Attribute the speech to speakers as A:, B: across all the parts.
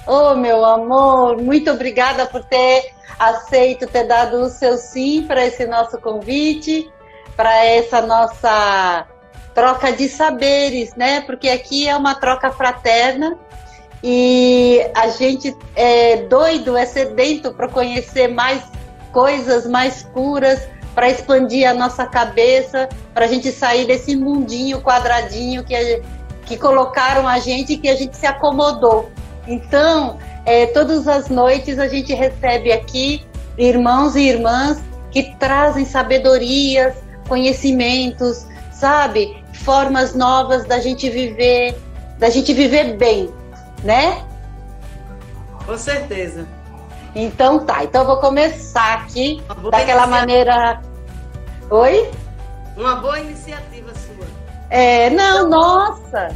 A: Oh, meu amor, muito obrigada por ter aceito, ter dado o seu sim para esse nosso convite, para essa nossa troca de saberes, né? Porque aqui é uma troca fraterna e a gente é doido, é sedento para conhecer mais coisas mais puras, para expandir a nossa cabeça, para a gente sair desse mundinho quadradinho que colocaram a gente e que a gente se acomodou. Então, todas as noites a gente recebe aqui irmãos e irmãs que trazem sabedorias, conhecimentos, sabe? Formas novas da gente viver bem, né?
B: Com certeza.
A: Então tá, então eu vou começar aqui daquela maneira... Oi?
B: Uma boa iniciativa sua.
A: Não, nossa!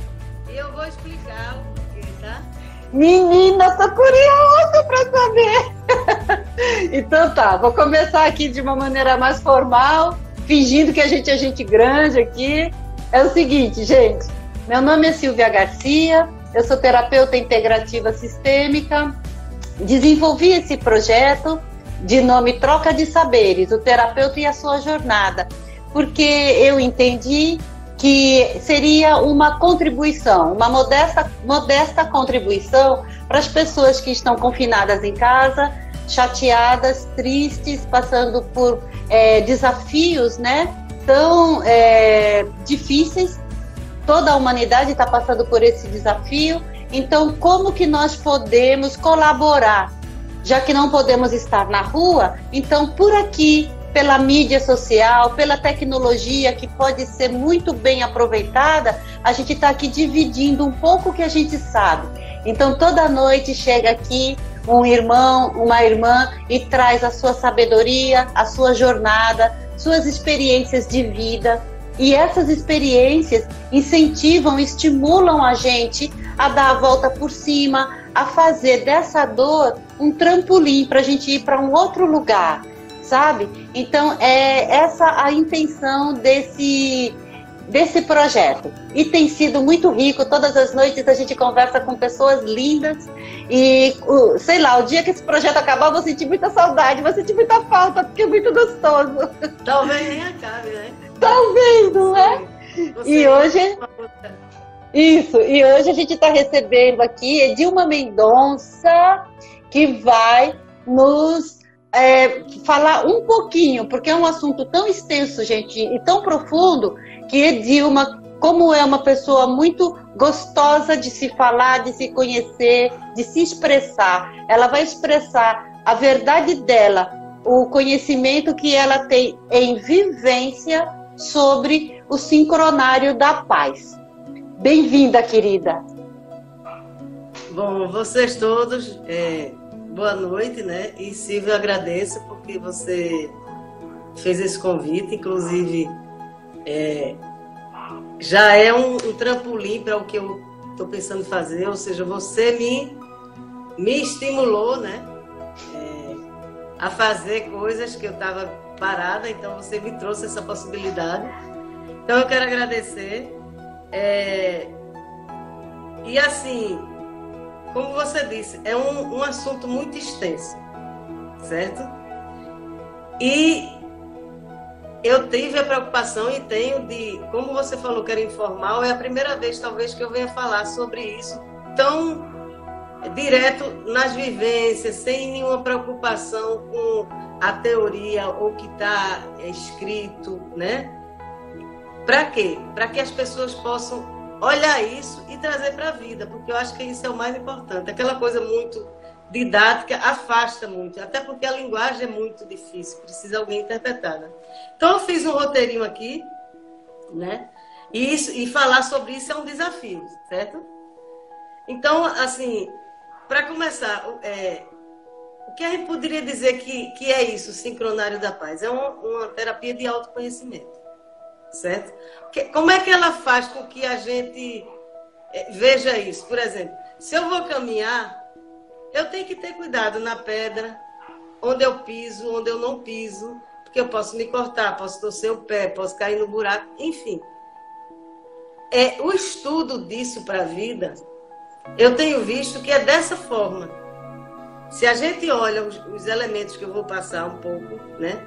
B: E eu vou explicar o porquê, tá?
A: Menina, tô curiosa para saber. Então tá, vou começar aqui de uma maneira mais formal, fingindo que a gente é gente grande aqui. É o seguinte, gente, meu nome é Silvia Garcia, eu sou terapeuta integrativa sistêmica, desenvolvi esse projeto de nome Troca de Saberes, o terapeuta e a sua jornada, porque eu entendi que seria uma contribuição, uma modesta contribuição para as pessoas que estão confinadas em casa, chateadas, tristes, passando por desafios, né, tão difíceis. Toda a humanidade está passando por esse desafio. Então, como que nós podemos colaborar? Já que não podemos estar na rua, então por aqui, pela mídia social, pela tecnologia, que pode ser muito bem aproveitada, a gente está aqui dividindo um pouco o que a gente sabe. Então, toda noite chega aqui um irmão, uma irmã e traz a sua sabedoria, a sua jornada, suas experiências de vida. E essas experiências incentivam, estimulam a gente a dar a volta por cima, a fazer dessa dor um trampolim para a gente ir para um outro lugar, sabe? Então, é essa a intenção desse projeto. E tem sido muito rico. Todas as noites a gente conversa com pessoas lindas e, sei lá, o dia que esse projeto acabar, eu vou sentir muita saudade, vou sentir muita falta, porque é muito gostoso.
B: Talvez nem acabe, né?
A: Talvez, não é? E hoje... Isso, e hoje a gente está recebendo aqui Edilma Mendonça, que vai nos falar um pouquinho, porque é um assunto tão extenso, gente, e tão profundo, que Edilma, como é uma pessoa muito gostosa de se falar, de se conhecer, de se expressar, ela vai expressar a verdade dela, o conhecimento que ela tem em vivência sobre o sincronário da paz. Bem-vinda, querida.
B: Bom, vocês todos, boa noite, né? E Silvia, eu agradeço porque você fez esse convite, inclusive já é um trampolim para o que eu estou pensando em fazer, ou seja, você me estimulou, né? A fazer coisas que eu estava parada, então você me trouxe essa possibilidade. Então eu quero agradecer. E assim, como você disse, é um assunto muito extenso, certo? E eu tive a preocupação e tenho de, como você falou que era informal, é a primeira vez talvez que eu venha falar sobre isso tão direto nas vivências, sem nenhuma preocupação com a teoria ou que está escrito, né? Para quê? Para que as pessoas possam olhar isso e trazer para a vida, porque eu acho que isso é o mais importante. Aquela coisa muito didática afasta muito, até porque a linguagem é muito difícil, precisa alguém interpretar, né? Então eu fiz um roteirinho aqui, né? E falar sobre isso é um desafio, certo? Então, assim, para começar, o que a gente poderia dizer que é isso, o sincronário da paz? É uma terapia de autoconhecimento. Certo? Como é que ela faz com que a gente veja isso? Por exemplo, se eu vou caminhar, eu tenho que ter cuidado na pedra, onde eu piso, onde eu não piso, porque eu posso me cortar, posso torcer o pé, posso cair no buraco, enfim. O estudo disso para a vida eu tenho visto que é dessa forma. Se a gente olha os elementos que eu vou passar um pouco, né?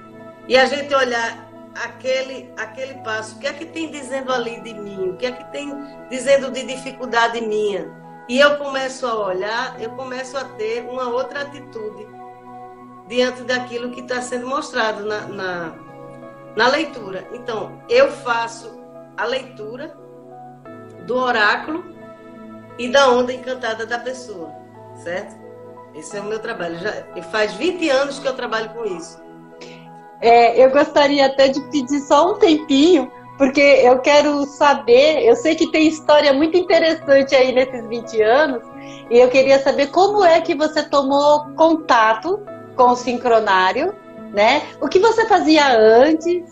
B: E a gente olhar aquele passo, o que é que tem dizendo ali de mim? O que é que tem dizendo de dificuldade minha? E eu começo a olhar, eu começo a ter uma outra atitude diante daquilo que está sendo mostrado na leitura. Então, eu faço a leitura do oráculo e da onda encantada da pessoa, certo? Esse é o meu trabalho. Faz 20 anos que eu trabalho com isso.
A: Eu gostaria até de pedir só um tempinho, porque eu quero saber, eu sei que tem história muito interessante aí nesses 20 anos, e eu queria saber como é que você tomou contato com o sincronário, né? O que você fazia antes?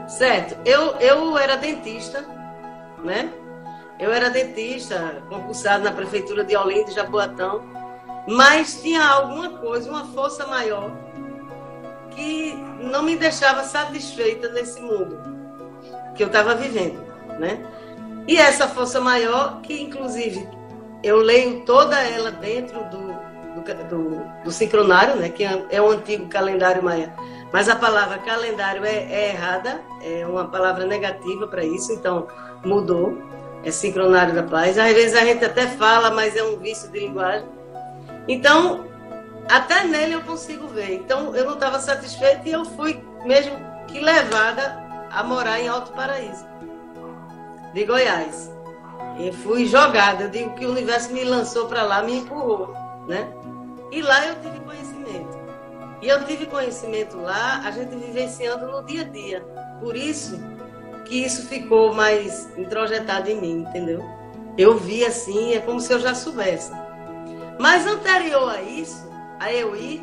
B: Certo. Eu era dentista, né? Eu era dentista, concursado na prefeitura de Olinda, Jaboatão, mas tinha alguma coisa, uma força maior, que não me deixava satisfeita nesse mundo que eu estava vivendo, né? E essa força maior, que inclusive eu leio toda ela dentro do sincronário, né? Que é o antigo calendário maia, mas a palavra calendário é errada, é uma palavra negativa para isso, então mudou, é sincronário da paz. Às vezes a gente até fala, mas é um vício de linguagem. Então, até nele eu consigo ver. Então, eu não estava satisfeita e eu fui mesmo que levada a morar em Alto Paraíso, de Goiás. E fui jogada. Eu digo que o universo me lançou para lá, me empurrou, né? E lá eu tive conhecimento. E eu tive conhecimento lá, a gente vivenciando no dia a dia. Por isso que isso ficou mais introjetado em mim, entendeu? Eu vi assim, é como se eu já soubesse. Mas anterior a isso, a eu ir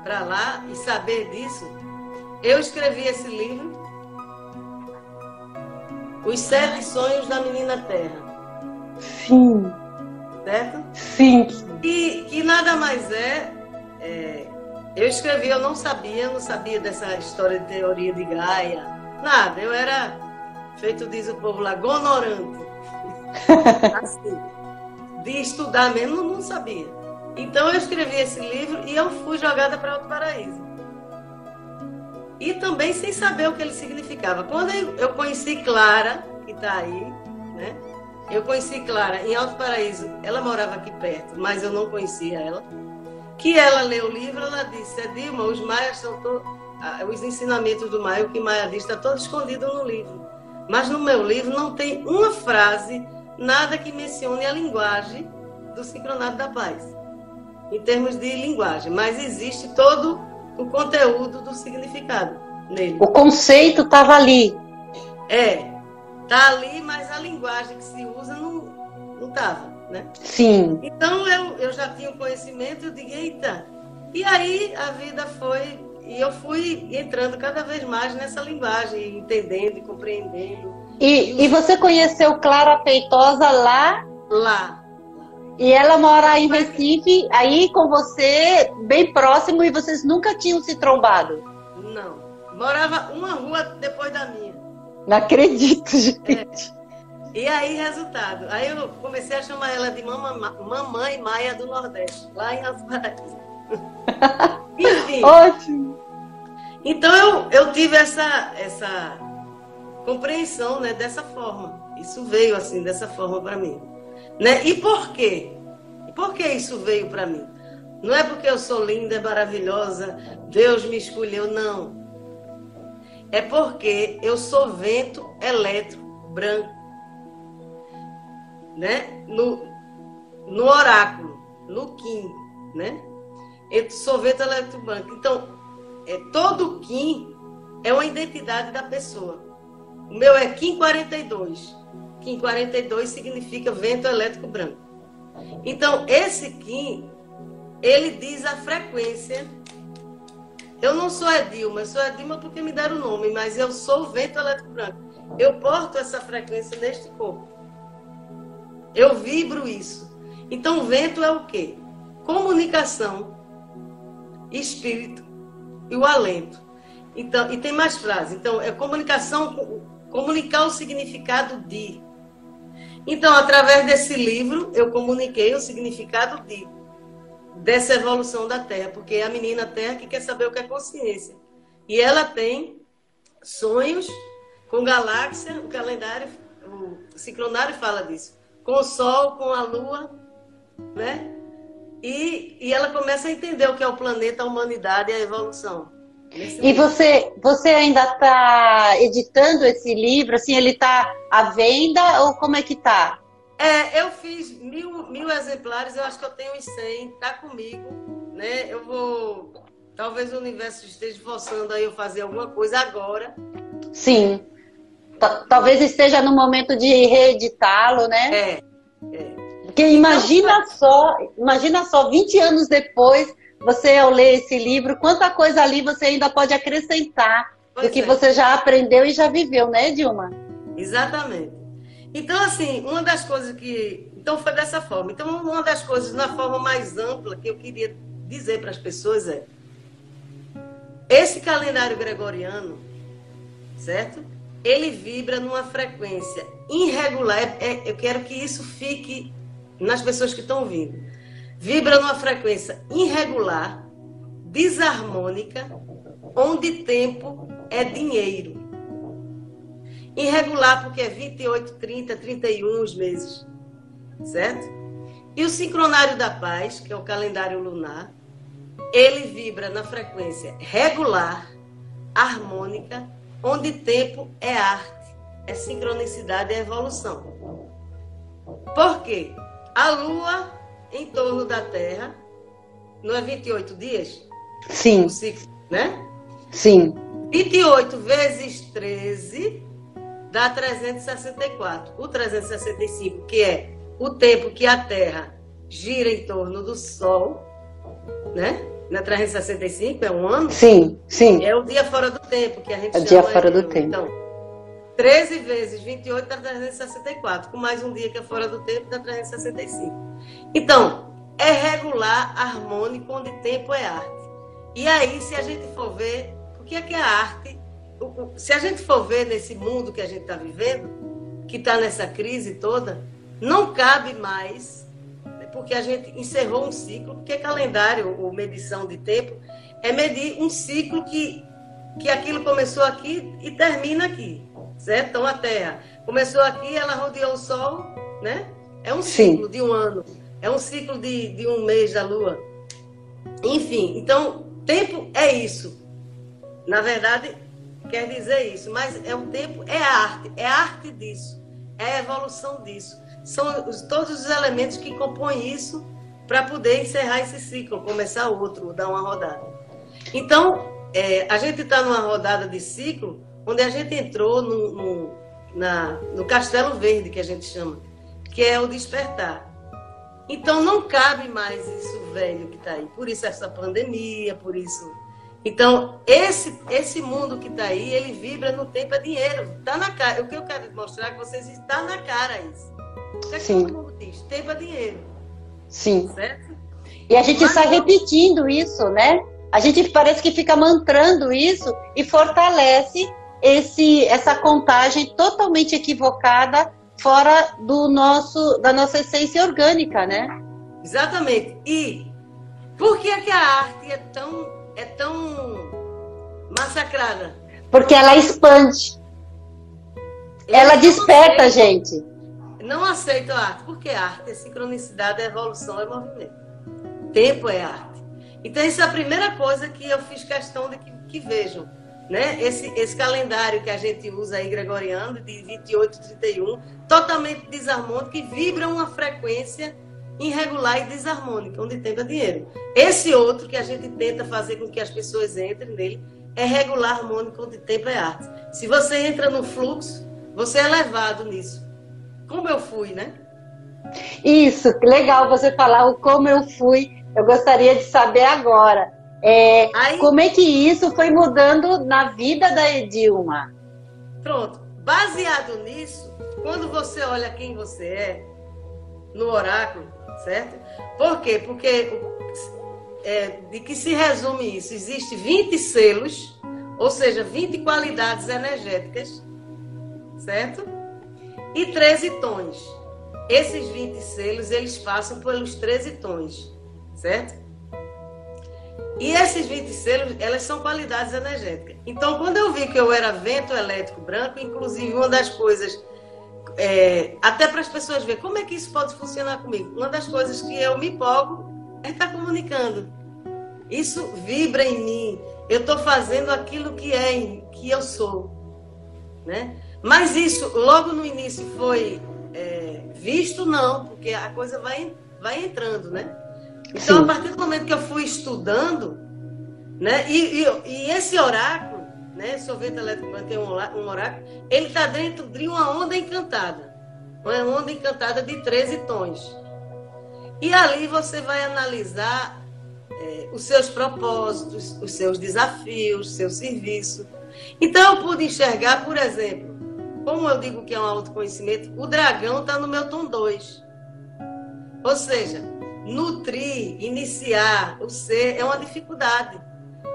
B: para lá e saber disso, eu escrevi esse livro, Os 7 Sonhos da Menina Terra.
A: Sim.
B: Certo?
A: Sim.
B: Que nada mais eu escrevi, eu não sabia dessa história de teoria de Gaia, nada, eu era, feito diz o povo lá, gonorante. Assim, de estudar mesmo, não sabia. Então eu escrevi esse livro e eu fui jogada para Alto Paraíso. E também sem saber o que ele significava. Quando eu conheci Clara, que está aí, né? Eu conheci Clara em Alto Paraíso. Ela morava aqui perto, mas eu não conhecia ela. Que ela leu o livro, ela disse: Edilma, os maias são os ensinamentos do Maia, o que Maia diz, está todo escondido no livro. Mas no meu livro não tem uma frase, nada que mencione a linguagem do Sincronário da Paz, em termos de linguagem, mas existe todo o conteúdo do significado nele.
A: O conceito estava ali.
B: Tá ali, mas a linguagem que se usa não estava, né?
A: Sim.
B: Então eu já tinha o conhecimento, eu digo, eita. E aí a vida foi, e eu fui entrando cada vez mais nessa linguagem, entendendo e compreendendo.
A: E você conheceu Clara Feitosa lá?
B: Lá.
A: E ela mora em Recife, aí com você, bem próximo, e vocês nunca tinham se trombado?
B: Não. Morava uma rua depois da minha.
A: Não acredito, gente.
B: E aí, resultado. Aí eu comecei a chamar ela de Mamãe Maia do Nordeste, lá em Alto Paraíso. Enfim.
A: Ótimo.
B: Então eu tive essa compreensão, né, dessa forma. Isso veio assim, dessa forma para mim. Né? E por quê? Por que isso veio para mim? Não é porque eu sou linda, maravilhosa, Deus me escolheu, não. É porque eu sou vento elétrico branco, né? No oráculo, no Kim, né? Eu sou vento elétrico branco. Então, todo Kim é uma identidade da pessoa. O meu é Kim 42. Kim 42 significa vento elétrico branco. Então, esse Kim, ele diz a frequência. Eu não sou Edilma, eu sou Edilma porque me deram o nome, mas eu sou o vento elétrico branco. Eu porto essa frequência neste corpo. Eu vibro isso. Então, vento é o quê? Comunicação, espírito e o alento. Então, e tem mais frases. Então, é comunicação, comunicar o significado de. Então, através desse livro, eu comuniquei o significado dessa evolução da Terra, porque é a menina Terra que quer saber o que é consciência. E ela tem sonhos com galáxia, o calendário, o sincronário fala disso, com o Sol, com a Lua, né? E ela começa a entender o que é o planeta, a humanidade e a evolução.
A: E você ainda está editando esse livro? Assim, ele está à venda ou como é que está?
B: Eu fiz 1000 exemplares, eu acho que eu tenho uns 100, tá comigo, né? Eu vou... Talvez o universo esteja forçando aí eu fazer alguma coisa agora.
A: Sim. Talvez esteja no momento de reeditá-lo, né? Porque imagina só, 20 anos depois, você ao ler esse livro, quanta coisa ali você ainda pode acrescentar do que você já aprendeu e já viveu, né, Dilma?
B: Exatamente. Então, assim, uma das coisas que... Então, foi dessa forma. Então, uma das coisas, na forma mais ampla, que eu queria dizer para as pessoas é: esse calendário gregoriano, certo? Ele vibra numa frequência irregular. Eu quero que isso fique nas pessoas que estão ouvindo. Vibra numa frequência irregular, desarmônica, onde tempo é dinheiro. Irregular porque é 28, 30, 31 os meses, certo? E o sincronário da paz, que é o calendário lunar, ele vibra na frequência regular, harmônica, onde tempo é arte, é sincronicidade, é evolução. Por quê? A Lua em torno da Terra, não é 28 dias?
A: Sim.
B: O ciclo, né?
A: Sim.
B: 28 vezes 13 dá 364. O 365, que é o tempo que a Terra gira em torno do Sol, né? Na 365 é um ano?
A: Sim, sim.
B: É o dia fora do tempo, que a gente chama.
A: É o dia fora do tempo.
B: Então, 13 vezes 28 dá 364. Com mais um dia que é fora do tempo, dá 365. Então, é regular, harmônico, onde tempo é arte. E aí, se a gente for ver, o que é a arte? Se a gente for ver nesse mundo que a gente está vivendo, que está nessa crise toda, não cabe mais, porque a gente encerrou um ciclo, porque calendário ou medição de tempo é medir um ciclo que aquilo começou aqui e termina aqui, certo? Então a Terra começou aqui, ela rodeou o Sol, né? É um ciclo de um ano, é um ciclo de um mês da Lua. Enfim, então, tempo é isso. Na verdade, quer dizer isso, mas o tempo é a arte disso, é a evolução disso. São todos os elementos que compõem isso para poder encerrar esse ciclo, começar outro, dar uma rodada. Então, a gente está numa rodada de ciclo onde a gente entrou no Castelo Verde, que a gente chama, que é o despertar. Então, não cabe mais isso velho que está aí. Por isso essa pandemia, por isso... Então, esse mundo que está aí, ele vibra no tempo é dinheiro. Está na cara. O que eu quero mostrar é que vocês estão na cara isso. O que é que todo mundo diz? Tempo é dinheiro.
A: Sim.
B: Certo?
A: E a gente sai repetindo isso, né? A gente parece que fica mantrando isso e fortalece essa contagem totalmente equivocada fora da nossa essência orgânica, né?
B: Exatamente. E por que a arte é tão massacrada?
A: Porque ela expande. Ela desperta a gente.
B: Não aceito a arte. Porque a arte é sincronicidade, é evolução, é movimento. Tempo é arte. Então, essa é a primeira coisa que eu fiz questão de que vejam. Né? Esse calendário que a gente usa aí, gregoriano, de 28, 31, totalmente desarmônico, que vibra uma frequência irregular e desarmônica, onde tempo é dinheiro. Esse outro que a gente tenta fazer com que as pessoas entrem nele é regular, harmônico, onde tempo é arte. Se você entra no fluxo, você é levado nisso. Como eu fui, né?
A: Isso, legal você falar o como eu fui. Eu gostaria de saber agora. Como é que isso foi mudando na vida da Dilma?
B: Pronto. Baseado nisso, quando você olha quem você é, no oráculo, certo? Por quê? Porque de que se resume isso? Existe 20 selos, ou seja, 20 qualidades energéticas, certo? E 13 tons. esses 20 selos, eles passam pelos 13 tons, certo? E esses 20 selos, elas são qualidades energéticas. Então, quando eu vi que eu era vento elétrico branco, inclusive uma das coisas, até para as pessoas verem como é que isso pode funcionar comigo, uma das coisas que eu me empolgo é estar comunicando. Isso vibra em mim. Eu estou fazendo aquilo que eu sou, né? Mas isso, logo no início, foi visto? Não, porque a coisa vai entrando, né? Então, a partir do momento que eu fui estudando, né? E esse oráculo, né? Esse vento elétrico tem um oráculo, ele está dentro de uma onda encantada. Uma onda encantada de 13 tons. E ali você vai analisar os seus propósitos, os seus desafios, seu serviço. Então, eu pude enxergar, por exemplo, como eu digo que é um autoconhecimento, o dragão está no meu tom 2. Ou seja, nutrir, iniciar, o ser é uma dificuldade.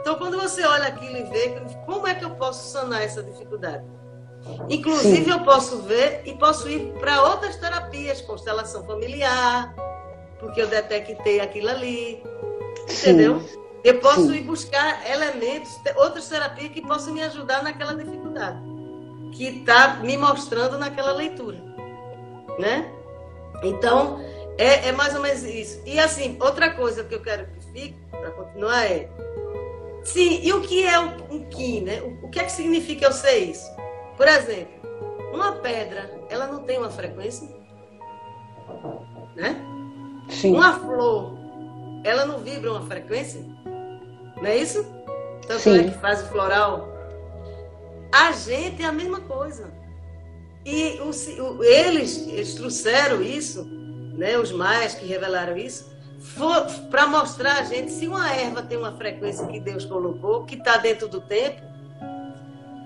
B: Então, quando você olha aquilo e vê, como é que eu posso sanar essa dificuldade? Inclusive, eu posso ver e posso ir para outras terapias, constelação familiar, porque eu detectei aquilo ali, entendeu? Eu posso ir buscar elementos, outras terapias que possam me ajudar naquela dificuldade, que está me mostrando naquela leitura, né? Então, é mais ou menos isso. E assim, outra coisa que eu quero que fique, para continuar, sim, e o que é um Ki, né? O que é que significa eu ser isso? Por exemplo, uma pedra, ela não tem uma frequência, né?
A: Sim.
B: Uma flor, ela não vibra uma frequência, não é isso? Tanto é que faz o floral. A gente é a mesma coisa. E eles trouxeram isso, né? Os maias que revelaram isso, para mostrar a gente se uma erva tem uma frequência que Deus colocou, que está dentro do tempo,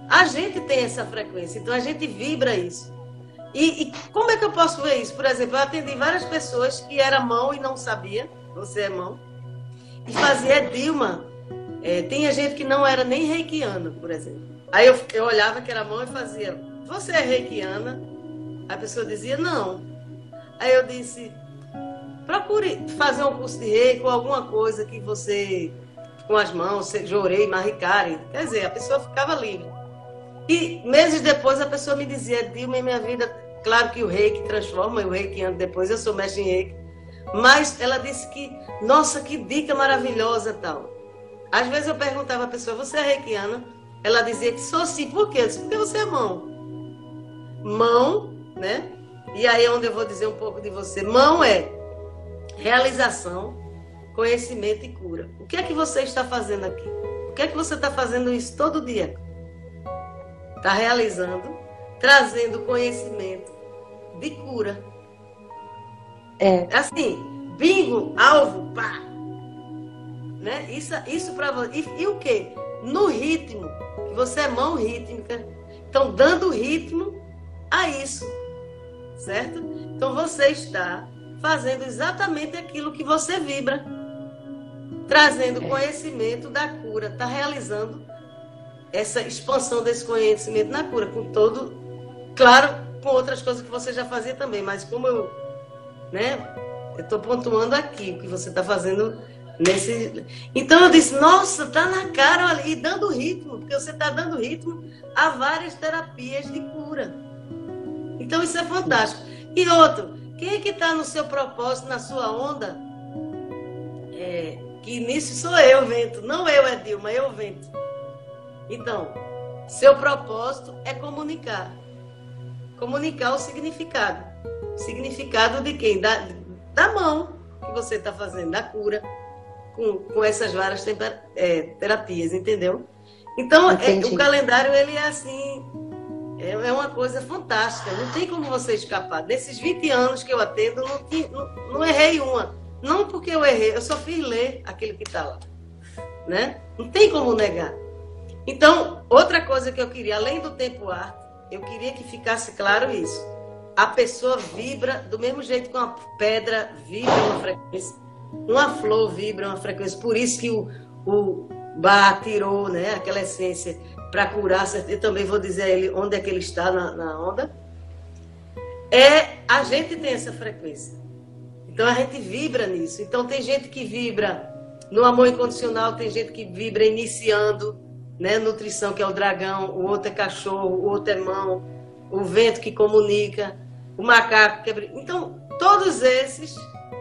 B: a gente tem essa frequência, então a gente vibra isso. E como é que eu posso ver isso? Por exemplo, eu atendi várias pessoas que era mão e não sabia, você é mão, e fazia Dilma. Tinha gente que não era nem reikiana, por exemplo. Aí eu olhava que era mão e fazia, você é reikiana? A pessoa dizia, não. Aí eu disse, procure fazer um curso de reiki ou alguma coisa que você, com as mãos, jorei, maricari. Quer dizer, a pessoa ficava livre. E meses depois a pessoa me dizia, Dilma, em minha vida, claro que o reiki transforma, o reikiano depois, eu sou mestre em reiki. Mas ela disse que, nossa, que dica maravilhosa tal. Às vezes eu perguntava à pessoa, você é reikiana? Ela dizia que sou sim. Por quê? Eu disse, porque você é mão. Mão, né? E aí é onde eu vou dizer um pouco de você. Mão é realização, conhecimento e cura. O que é que você está fazendo aqui? O que é que você está fazendo isso todo dia? Está realizando, trazendo conhecimento de cura. Assim, bingo, alvo, pá. Né? Isso para você. E o quê? No ritmo, que você é mão rítmica. Então, dando ritmo a isso. Certo? Então, você está fazendo exatamente aquilo que você vibra. Trazendo conhecimento da cura. Está realizando essa expansão desse conhecimento na cura. Com todo... Claro, com outras coisas que você já fazia também. Mas como eu estou pontuando aqui o que você está fazendo nesse... Então, eu disse, nossa, está na cara ali, dando ritmo. Porque você está dando ritmo a várias terapias de cura. Então, isso é fantástico. E outro, quem é que está no seu propósito, na sua onda? Que nisso sou eu, vento. Não eu, Dilma, eu, vento. Então, seu propósito é comunicar. Comunicar o significado. O significado de quem? Da mão que você está fazendo, da cura, com essas várias terapias, entendeu? Então, o calendário, ele é assim... É uma coisa fantástica, não tem como você escapar. Desses 20 anos que eu atendo, não errei uma. Não porque eu errei, eu só fiz ler aquele que está lá. Né? Não tem como negar. Então, outra coisa que eu queria, além do tempo arte, eu queria que ficasse claro isso. A pessoa vibra do mesmo jeito que uma pedra vibra uma frequência, uma flor vibra uma frequência. Por isso que o Bach tirou, né, aquela essência para curar. Eu também vou dizer a ele onde é que ele está na onda. a gente tem essa frequência. Então a gente vibra nisso. Então tem gente que vibra no amor incondicional, tem gente que vibra iniciando, né? Nutrição, que é o dragão, o outro é cachorro, o outro é mão, o vento que comunica, o macaco que é... Então, todos esses,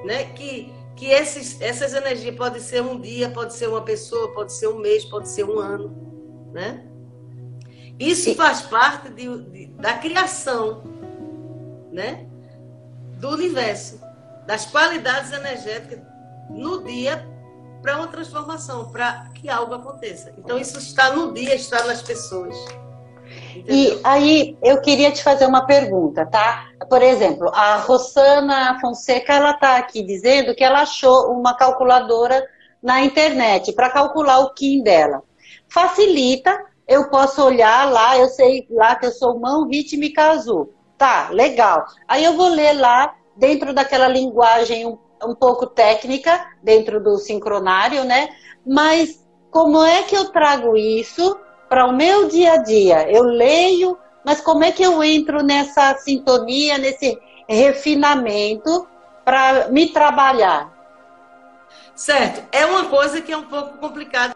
B: né? Que essas energias podem ser um dia, pode ser uma pessoa, pode ser um mês, pode ser um ano, né? Isso faz parte da criação, né? Do universo, das qualidades energéticas no dia para uma transformação, para que algo aconteça. Então, isso está no dia, está nas pessoas. Entendeu?
A: E aí, eu queria te fazer uma pergunta, tá? Por exemplo, a Rosana Fonseca, ela está aqui dizendo que ela achou uma calculadora na internet para calcular o Kim dela. Facilita, eu posso olhar lá, eu sei lá que eu sou mão, rítmica, azul. Tá, legal. Aí eu vou ler lá, dentro daquela linguagem um pouco técnica, dentro do sincronário, né? Mas como é que eu trago isso para o meu dia a dia? Eu leio, mas como é que eu entro nessa sintonia, nesse refinamento para me trabalhar?
B: Certo. É uma coisa que é um pouco complicada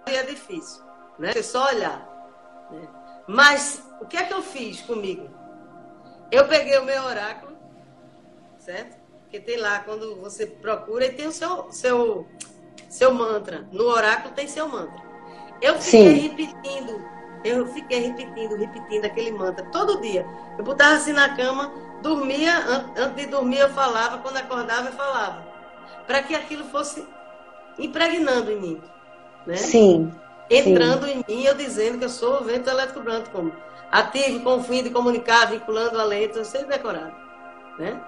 B: e é difícil, né? Você só olhar, né? Mas o que é que eu fiz comigo? Eu peguei o meu oráculo, certo? Porque tem lá, quando você procura, e tem o seu mantra. No oráculo tem seu mantra. Eu fiquei repetindo aquele mantra todo dia. Eu botava assim na cama, dormia, antes de dormir eu falava, quando acordava eu falava. Para que aquilo fosse impregnando em mim, né?
A: Sim.
B: Entrando em mim, eu dizendo que eu sou o vento elétrico branco, como ativo com o fim de comunicar, vinculando a letra, eu sei decorado, né?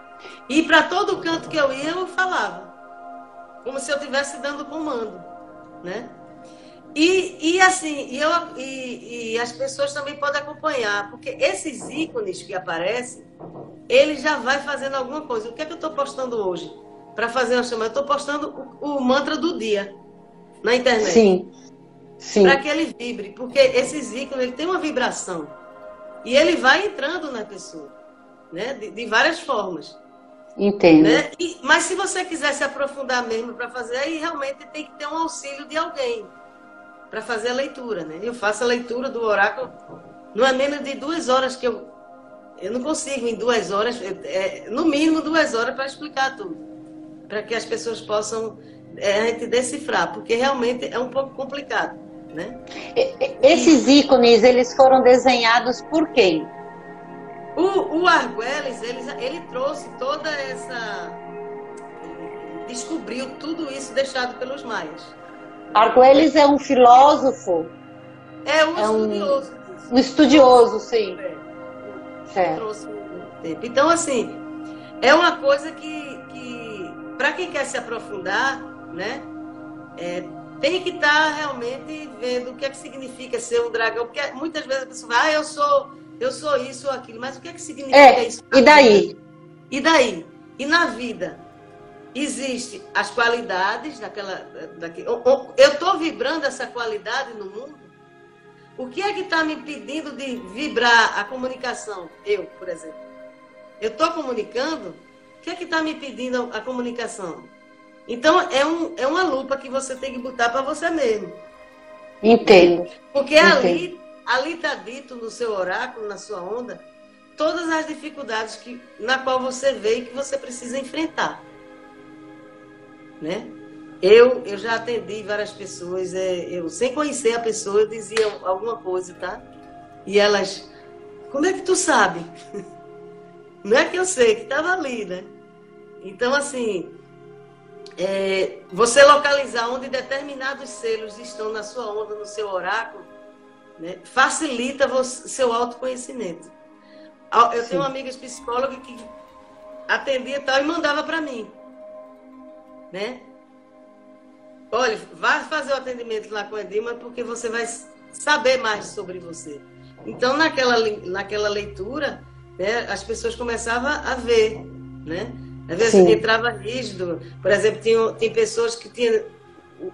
B: E para todo canto que eu ia, eu falava, como se eu estivesse dando comando, né? E assim, e as pessoas também podem acompanhar, porque esses ícones que aparecem, ele já vai fazendo alguma coisa. O que é que eu estou postando hoje? Para fazer uma chamada, eu estou postando o mantra do dia na internet.
A: Sim. Sim.
B: Para que ele vibre, porque esses ícones, ele tem uma vibração. E ele vai entrando na pessoa, né? De várias formas.
A: Entendo.
B: Né? Mas se você quiser se aprofundar mesmo para fazer, aí realmente tem que ter um auxílio de alguém para fazer a leitura, né? Eu faço a leitura do oráculo, não é menos de 2 horas que eu não consigo em 2 horas, no mínimo 2 horas para explicar tudo, para que as pessoas possam a gente decifrar, porque realmente é um pouco complicado, né?
A: Esses ícones, eles foram desenhados por quem?
B: O Arguelles, ele trouxe toda essa... descobriu tudo isso deixado pelos maias.
A: Arguelles é um filósofo?
B: É um estudioso disso.
A: Um estudioso, sim.
B: Certo. Trouxe um tempo. Então, assim, é uma coisa que para quem quer se aprofundar, né, tem que estar realmente vendo o que é que significa ser um dragão, porque muitas vezes a pessoa vai, eu sou isso ou aquilo, mas o que é que significa isso?
A: E daí?
B: E daí? E na vida? Existem as qualidades eu estou vibrando essa qualidade no mundo? O que é que está me impedindo de vibrar a comunicação? Eu, por exemplo. Eu estou comunicando? O que é que está me impedindo a comunicação? Então, é uma lupa que você tem que botar para você mesmo.
A: Entendo.
B: Porque ali está dito no seu oráculo, na sua onda, todas as dificuldades na qual você vê e que você precisa enfrentar. Né? Eu já atendi várias pessoas, eu sem conhecer a pessoa, eu dizia alguma coisa, tá? E elas, como é que tu sabe? Não é que eu sei, que estava ali, né? Então, assim, você localizar onde determinados selos estão na sua onda, no seu oráculo, né, facilita seu autoconhecimento. Eu tenho uma amiga psicóloga que atendia tal e mandava para mim, né? Olha, vai fazer o atendimento lá com a Edilma porque você vai saber mais sobre você. Então, naquela leitura, né, as pessoas começavam a ver, né? Às vezes entrava rígido. Por exemplo, tem pessoas que tinham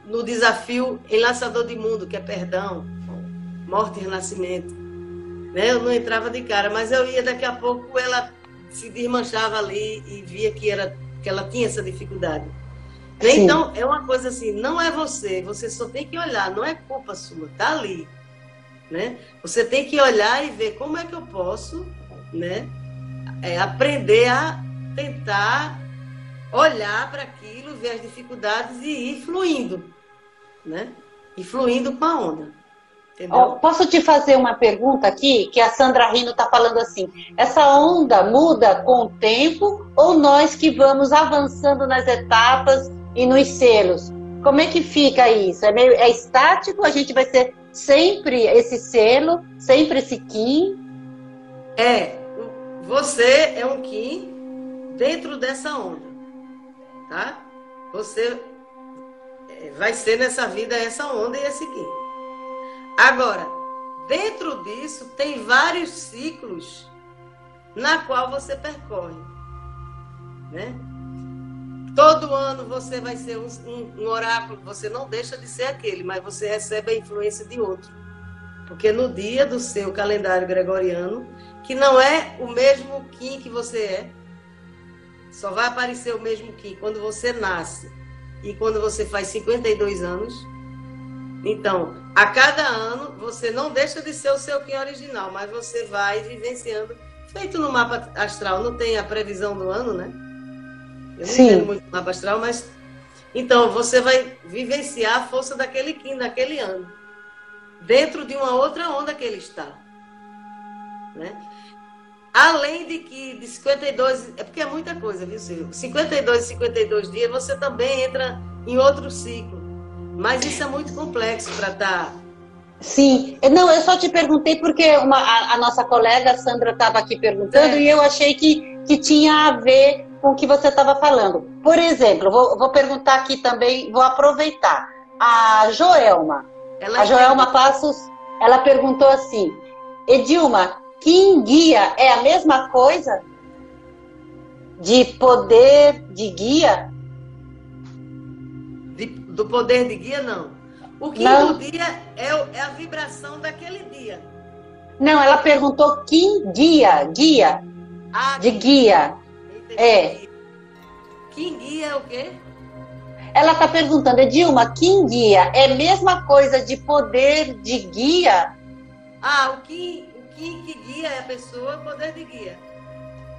B: no desafio Enlaçador de Mundo, que é perdão, morte e renascimento. Né? Eu não entrava de cara, mas eu ia daqui a pouco, ela se desmanchava ali e via que ela tinha essa dificuldade.
A: Sim.
B: Então, é uma coisa assim, não é você só tem que olhar, não é culpa sua, tá ali, né? Você tem que olhar e ver como é que eu posso, né, aprender a tentar olhar para aquilo, ver as dificuldades e ir fluindo, né? E fluindo com a onda.
A: Oh, posso te fazer uma pergunta aqui? Que a Sandra Rino está falando assim: essa onda muda com o tempo ou nós que vamos avançando nas etapas e nos selos? Como é que fica isso? É estático? A gente vai ser sempre esse selo, sempre esse Kim?
B: Você é um Kim dentro dessa onda, tá? Você vai ser nessa vida essa onda e esse Kim. Agora, dentro disso, tem vários ciclos na qual você percorre, né? Todo ano você vai ser um oráculo, você não deixa de ser aquele, mas você recebe a influência de outro. Porque no dia do seu calendário gregoriano, que não é o mesmo Kim que você é, só vai aparecer o mesmo Kim quando você nasce e quando você faz 52 anos. Então, a cada ano, você não deixa de ser o seu Kim original, mas você vai vivenciando. Feito no mapa astral, não tem a previsão do ano, né? Eu não entendo muito no mapa astral, mas... Então, você vai vivenciar a força daquele Kim, daquele ano. Dentro de uma outra onda que ele está. Né? Além de que, de 52... É porque é muita coisa, viu, Silvio? 52 dias, você também entra em outro ciclo. Mas isso é muito complexo para estar...
A: Sim. Não, eu só te perguntei porque a nossa colega Sandra estava aqui perguntando e eu achei que tinha a ver com o que você estava falando. Por exemplo, vou perguntar aqui também, vou aproveitar. A Joelma. A Joelma Passos, ela perguntou assim: Edilma, Kim guia é a mesma coisa? De poder de guia?
B: Do poder de guia, não. O Kim do dia é a vibração daquele dia.
A: Não, ela perguntou Kim guia. De guia.
B: Kim guia é o quê?
A: Ela está perguntando, Edilma, Kim guia é a mesma coisa de poder de guia?
B: O Kim que guia é a pessoa, poder de guia.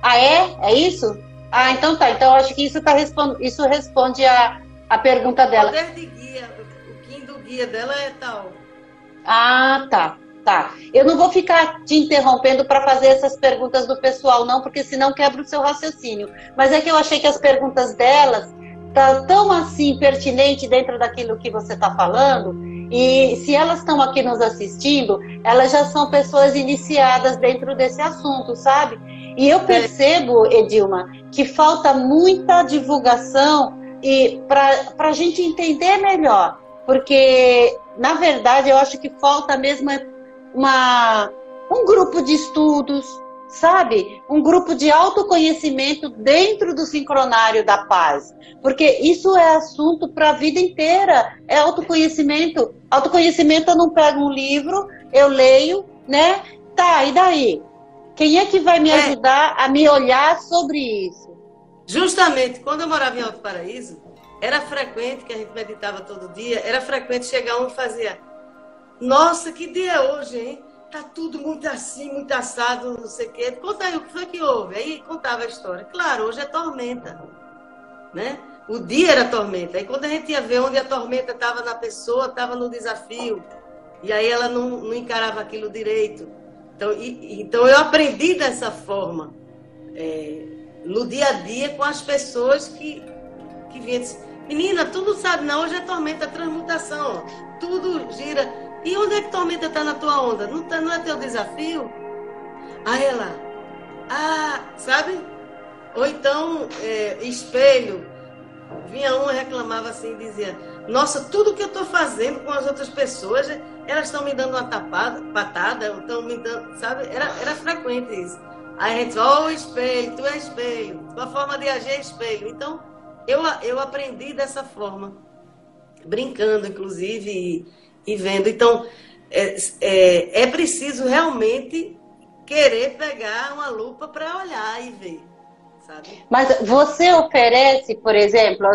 A: Ah, é? É isso? Ah, então tá. Então acho que isso responde a pergunta dela.
B: O poder de guia, o Kim do guia dela é tal.
A: Ah, tá. Eu não vou ficar te interrompendo para fazer essas perguntas do pessoal, não, porque senão quebra o seu raciocínio. Mas é que eu achei que as perguntas delas estão tão assim pertinentes dentro daquilo que você está falando. E se elas estão aqui nos assistindo, elas já são pessoas iniciadas dentro desse assunto, sabe? E eu percebo, Edilma, que falta muita divulgação e para a gente entender melhor. Porque, na verdade, eu acho que falta mesmo um grupo de estudos, sabe? Um grupo de autoconhecimento dentro do sincronário da paz. Porque isso é assunto para a vida inteira. É autoconhecimento. Autoconhecimento, eu não pego um livro, eu leio, né? Tá, e daí? Quem é que vai me ajudar a me olhar sobre isso?
B: Justamente, quando eu morava em Alto Paraíso, era frequente, que a gente meditava todo dia, era frequente chegar um e fazia: nossa, que dia é hoje, hein? Tá tudo muito assim, muito assado, não sei o quê. Conta aí, o que foi que houve? Aí contava a história. Claro, hoje é tormenta, né? O dia era tormenta. Aí quando a gente ia ver onde a tormenta estava na pessoa, estava no desafio. E aí ela não encarava aquilo direito. Então eu aprendi dessa forma, no dia a dia, com as pessoas que vinham dizer: menina, tu não sabe, não, hoje é tormenta, transmutação, ó. Tudo gira. E onde é que tormenta está na tua onda? Não é teu desafio? Aí ela, sabe? Ou então, espelho. Vinha uma e reclamava assim, dizia: nossa, tudo que eu estou fazendo com as outras pessoas, elas estão me dando uma patada, estão me dando, sabe? Era frequente isso. Aí a gente fala: espelho, tu é espelho, tua forma de agir é espelho. Então, eu aprendi dessa forma, brincando, inclusive, e vendo. Então, é preciso realmente querer pegar uma lupa para olhar e ver, sabe?
A: Mas você oferece, por exemplo,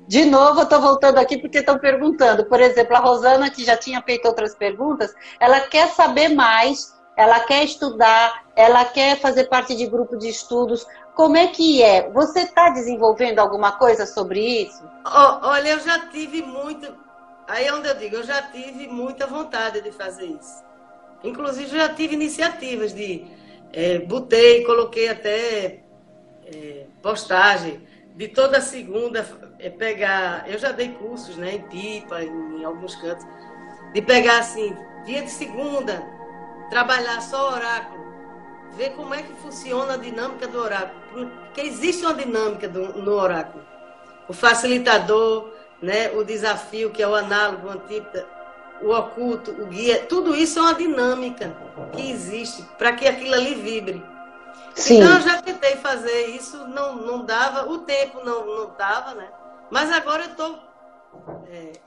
A: de novo, eu estou voltando aqui porque estão perguntando. Por exemplo, a Rosana, que já tinha feito outras perguntas, ela quer saber mais, ela quer estudar, ela quer fazer parte de grupo de estudos. Como é que é? Você está desenvolvendo alguma coisa sobre isso?
B: Olha, eu já tive muito... Aí é onde eu digo, eu já tive muita vontade de fazer isso. Inclusive, já tive iniciativas de... coloquei até postagem de toda segunda pegar... Eu já dei cursos, né, em Pipa, em alguns cantos, de pegar, assim, dia de segunda, trabalhar só oráculo, ver como é que funciona a dinâmica do oráculo. Porque existe uma dinâmica no oráculo. O facilitador, né, o desafio, que é o análogo, o antípoda, o oculto, o guia, tudo isso é uma dinâmica que existe para que aquilo ali vibre. Sim. Então eu já tentei fazer isso, não dava, o tempo não dava, né? Mas agora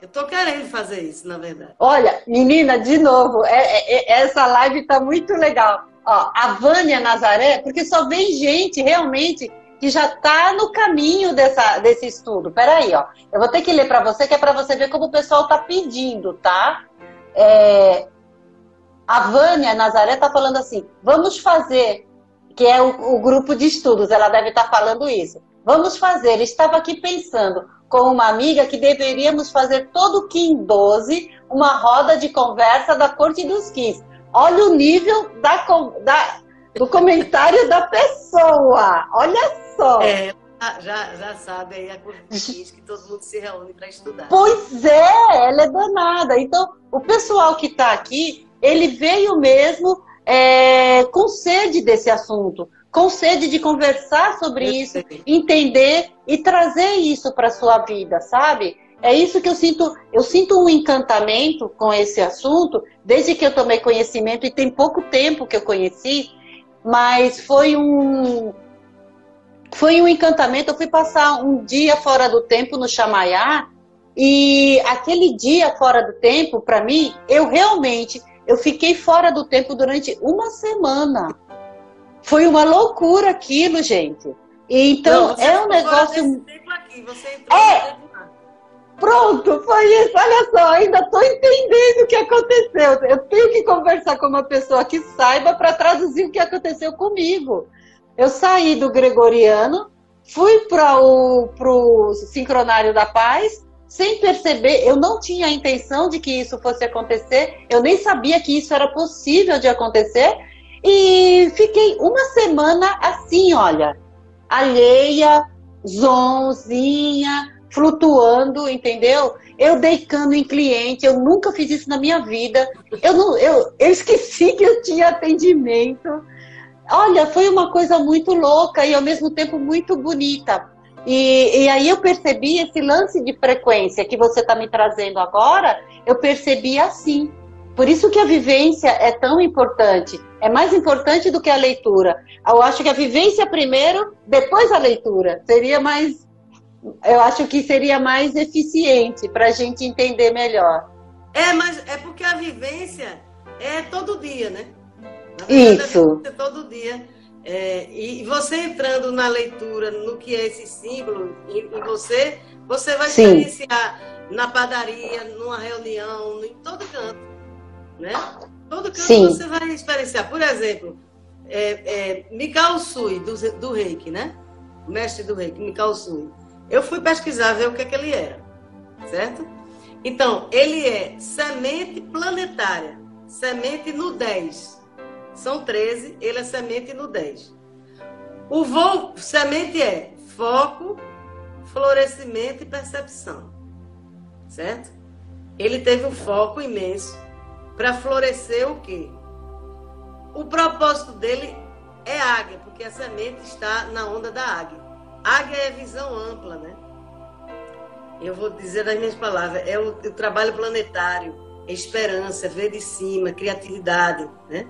B: eu tô querendo fazer isso, na verdade.
A: Olha, menina, de novo, essa live tá muito legal. Ó, a Vânia Nazaré, porque só vem gente realmente que já está no caminho desse estudo. Peraí, ó. Eu vou ter que ler para você, que é para você ver como o pessoal está pedindo, tá? A Vânia Nazaré está falando assim, vamos fazer, que é o grupo de estudos, ela deve estar falando isso. Vamos fazer, estava aqui pensando com uma amiga que deveríamos fazer todo Kim 12 uma roda de conversa da Corte dos Kins. Olha o nível do comentário da pessoa. Olha só.
B: Já sabe aí a Corte dos Kins, que todo mundo se reúne para estudar.
A: Pois é, ela é danada. Então, o pessoal que está aqui, ele veio mesmo com sede desse assunto, com sede de conversar sobre isso, entender e trazer isso para a sua vida, sabe? É isso que eu sinto. Eu sinto um encantamento com esse assunto, desde que eu tomei conhecimento, e tem pouco tempo que eu conheci, mas foi um encantamento. Eu fui passar um dia fora do tempo no Chamaiá, e aquele dia fora do tempo, para mim, eu fiquei fora do tempo durante uma semana. Foi uma loucura aquilo, gente. Então, é um negócio...
B: Aqui, você entrou
A: Pronto, foi isso. Olha só, ainda estou entendendo o que aconteceu. Eu tenho que conversar com uma pessoa que saiba para traduzir o que aconteceu comigo. Eu saí do Gregoriano, fui para o Sincronário da Paz, sem perceber. Eu não tinha a intenção de que isso fosse acontecer. Eu nem sabia que isso era possível de acontecer. E fiquei uma semana assim, olha, alheia, zonzinha, flutuando, entendeu? Eu dei cano em cliente, eu nunca fiz isso na minha vida. Eu esqueci que eu tinha atendimento. Olha, foi uma coisa muito louca e ao mesmo tempo muito bonita. E aí eu percebi esse lance de frequência que você está me trazendo agora, eu percebi assim. Por isso que a vivência é tão importante. É mais importante do que a leitura. Eu acho que a vivência primeiro, depois a leitura. Eu acho que seria mais eficiente para a gente entender melhor.
B: Mas é porque a vivência é todo dia, né?
A: Isso.
B: É todo dia. E você entrando na leitura, no que é esse símbolo, em você vai experienciar na padaria, numa reunião, em todo canto. Né? Todo canto você vai experienciar. Por exemplo, Mikao Usui, do Reiki, né? O mestre do Reiki, Mikao Usui. Eu fui pesquisar, ver o que ele era, certo? Então, ele é semente planetária, semente no 10. São 13, ele é semente no 10. O voo, semente é foco, florescimento e percepção, certo? Ele teve um foco imenso para florescer o quê? O propósito dele é águia, porque a semente está na onda da águia. Águia é visão ampla, né? Eu vou dizer nas minhas palavras, é o trabalho planetário, é esperança, é ver de cima, criatividade, né?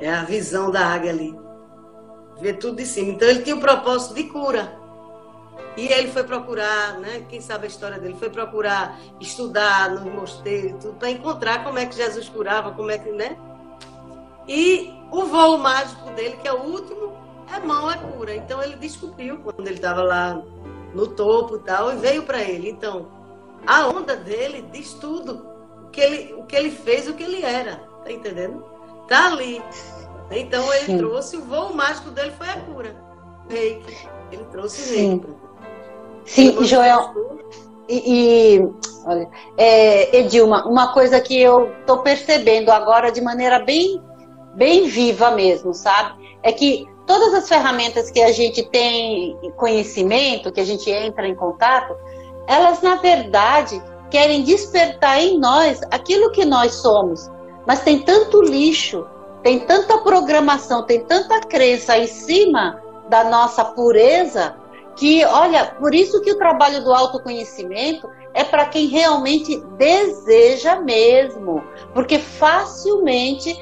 B: É a visão da águia ali, ver tudo de cima. Então ele tinha o propósito de cura. E ele foi procurar, né? Quem sabe a história dele, foi procurar estudar nos mosteiros, tudo, para encontrar como é que Jesus curava, como é que, né? E o voo mágico dele, que é o último, é mão, é cura. Então ele descobriu quando ele estava lá no topo e tal, e veio para ele. Então, a onda dele diz tudo. O que ele fez, o que ele era. Tá entendendo? Tá ali. Então ele trouxe, o voo mágico dele foi a cura. Reiki. Ele trouxe reiki.
A: Sim, Joel. Olha, Edilma, uma coisa que eu estou percebendo agora de maneira bem, bem viva mesmo, sabe? É que todas as ferramentas que a gente tem conhecimento, que a gente entra em contato, elas, na verdade, querem despertar em nós aquilo que nós somos. Mas tem tanto lixo, tem tanta programação, tem tanta crença em cima da nossa pureza, que, olha, por isso que o trabalho do autoconhecimento é para quem realmente deseja mesmo. Porque facilmente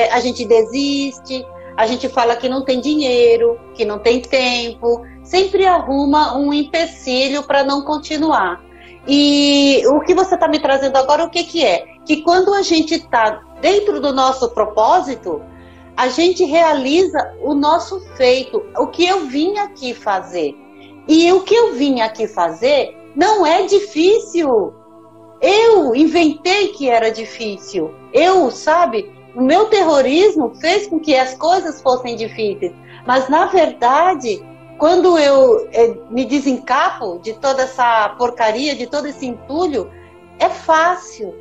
A: a gente desiste, a gente fala que não tem dinheiro, que não tem tempo, sempre arruma um empecilho para não continuar. E o que você está me trazendo agora, o que é? Que quando a gente está dentro do nosso propósito, a gente realiza o nosso feito, o que eu vim aqui fazer. E o que eu vim aqui fazer não é difícil. Eu inventei que era difícil. Sabe, o meu terrorismo fez com que as coisas fossem difíceis. Mas, na verdade, quando eu me desencapo de toda essa porcaria, de todo esse entulho, é fácil.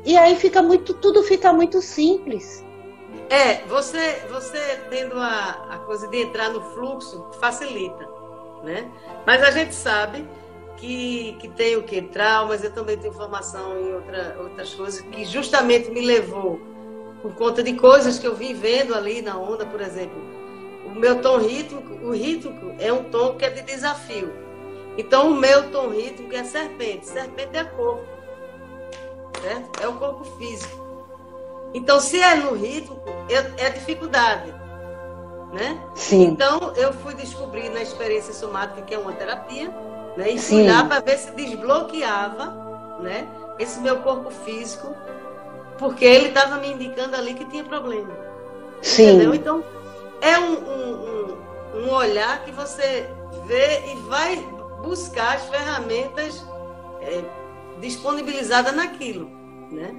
A: E aí tudo fica muito simples.
B: Você tendo a coisa de entrar no fluxo facilita, né? Mas a gente sabe que tem o quê? Traumas, eu também tenho formação em outras coisas que justamente me levou por conta de coisas que eu vim vendo ali na onda, por exemplo. O meu tom rítmico, o rítmico é um tom que é de desafio. Então o meu tom rítmico é serpente. Serpente é corpo, certo? É o corpo físico. Então, se é no ritmo, é dificuldade, né?
A: Sim.
B: Então, eu fui descobrir na experiência somática, que é uma terapia, né? E fui lá para ver se desbloqueava, né, esse meu corpo físico, porque ele estava me indicando ali que tinha problema.
A: Sim.
B: Entendeu? Então, é um olhar que você vê e vai buscar as ferramentas disponibilizadas naquilo, né?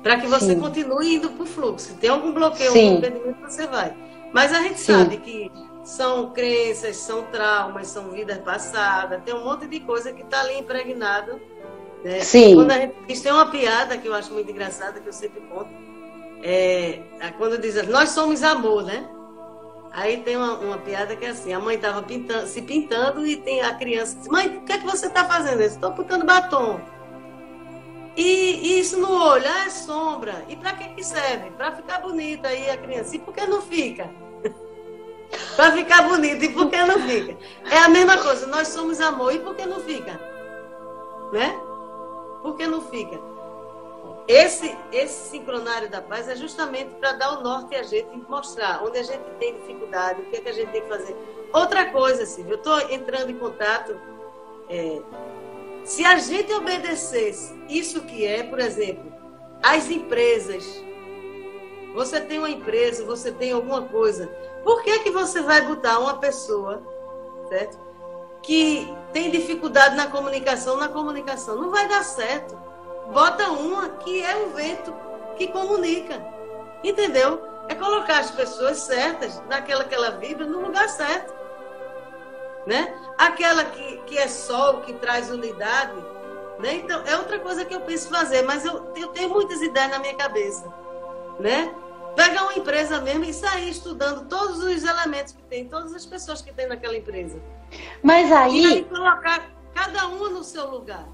B: Para que você continue indo para o fluxo. Se tem algum bloqueio, algum impedimento, você vai. Mas a gente sabe que são crenças, são traumas, são vidas passadas, tem um monte de coisa que está ali impregnado. Né? Quando a gente diz, tem uma piada que eu acho muito engraçada, que eu sempre conto, quando diz, nós somos amor, né? Aí tem uma piada que é assim, a mãe estava se pintando e tem a criança diz, mãe, o que é que você está fazendo? Eu estou pintando batom. E isso no olho, é sombra. E para que serve? Para ficar bonita aí a criança. E por que não fica? Para ficar bonita. E por que não fica? É a mesma coisa. Nós somos amor. E por que não fica? Né? Por que não fica? Esse sincronário da paz é justamente para dar o norte a gente e mostrar onde a gente tem dificuldade, o que é que a gente tem que fazer. Outra coisa, Silvia, eu estou entrando em contato... Se a gente obedecesse isso que por exemplo, as empresas, você tem uma empresa, você tem alguma coisa, por que você vai botar uma pessoa, certo, que tem dificuldade na comunicação? Não vai dar certo. Bota uma que é um vento que comunica, entendeu? É colocar as pessoas certas, naquela que ela vibra, no lugar certo. Né? Aquela que é sol, que traz unidade, né? Então, é outra coisa que eu penso fazer, mas eu tenho muitas ideias na minha cabeça, né? Pegar uma empresa mesmo e sair estudando todos os elementos que tem, todas as pessoas que tem naquela empresa.
A: Mas aí...
B: E aí colocar cada uma no seu lugar.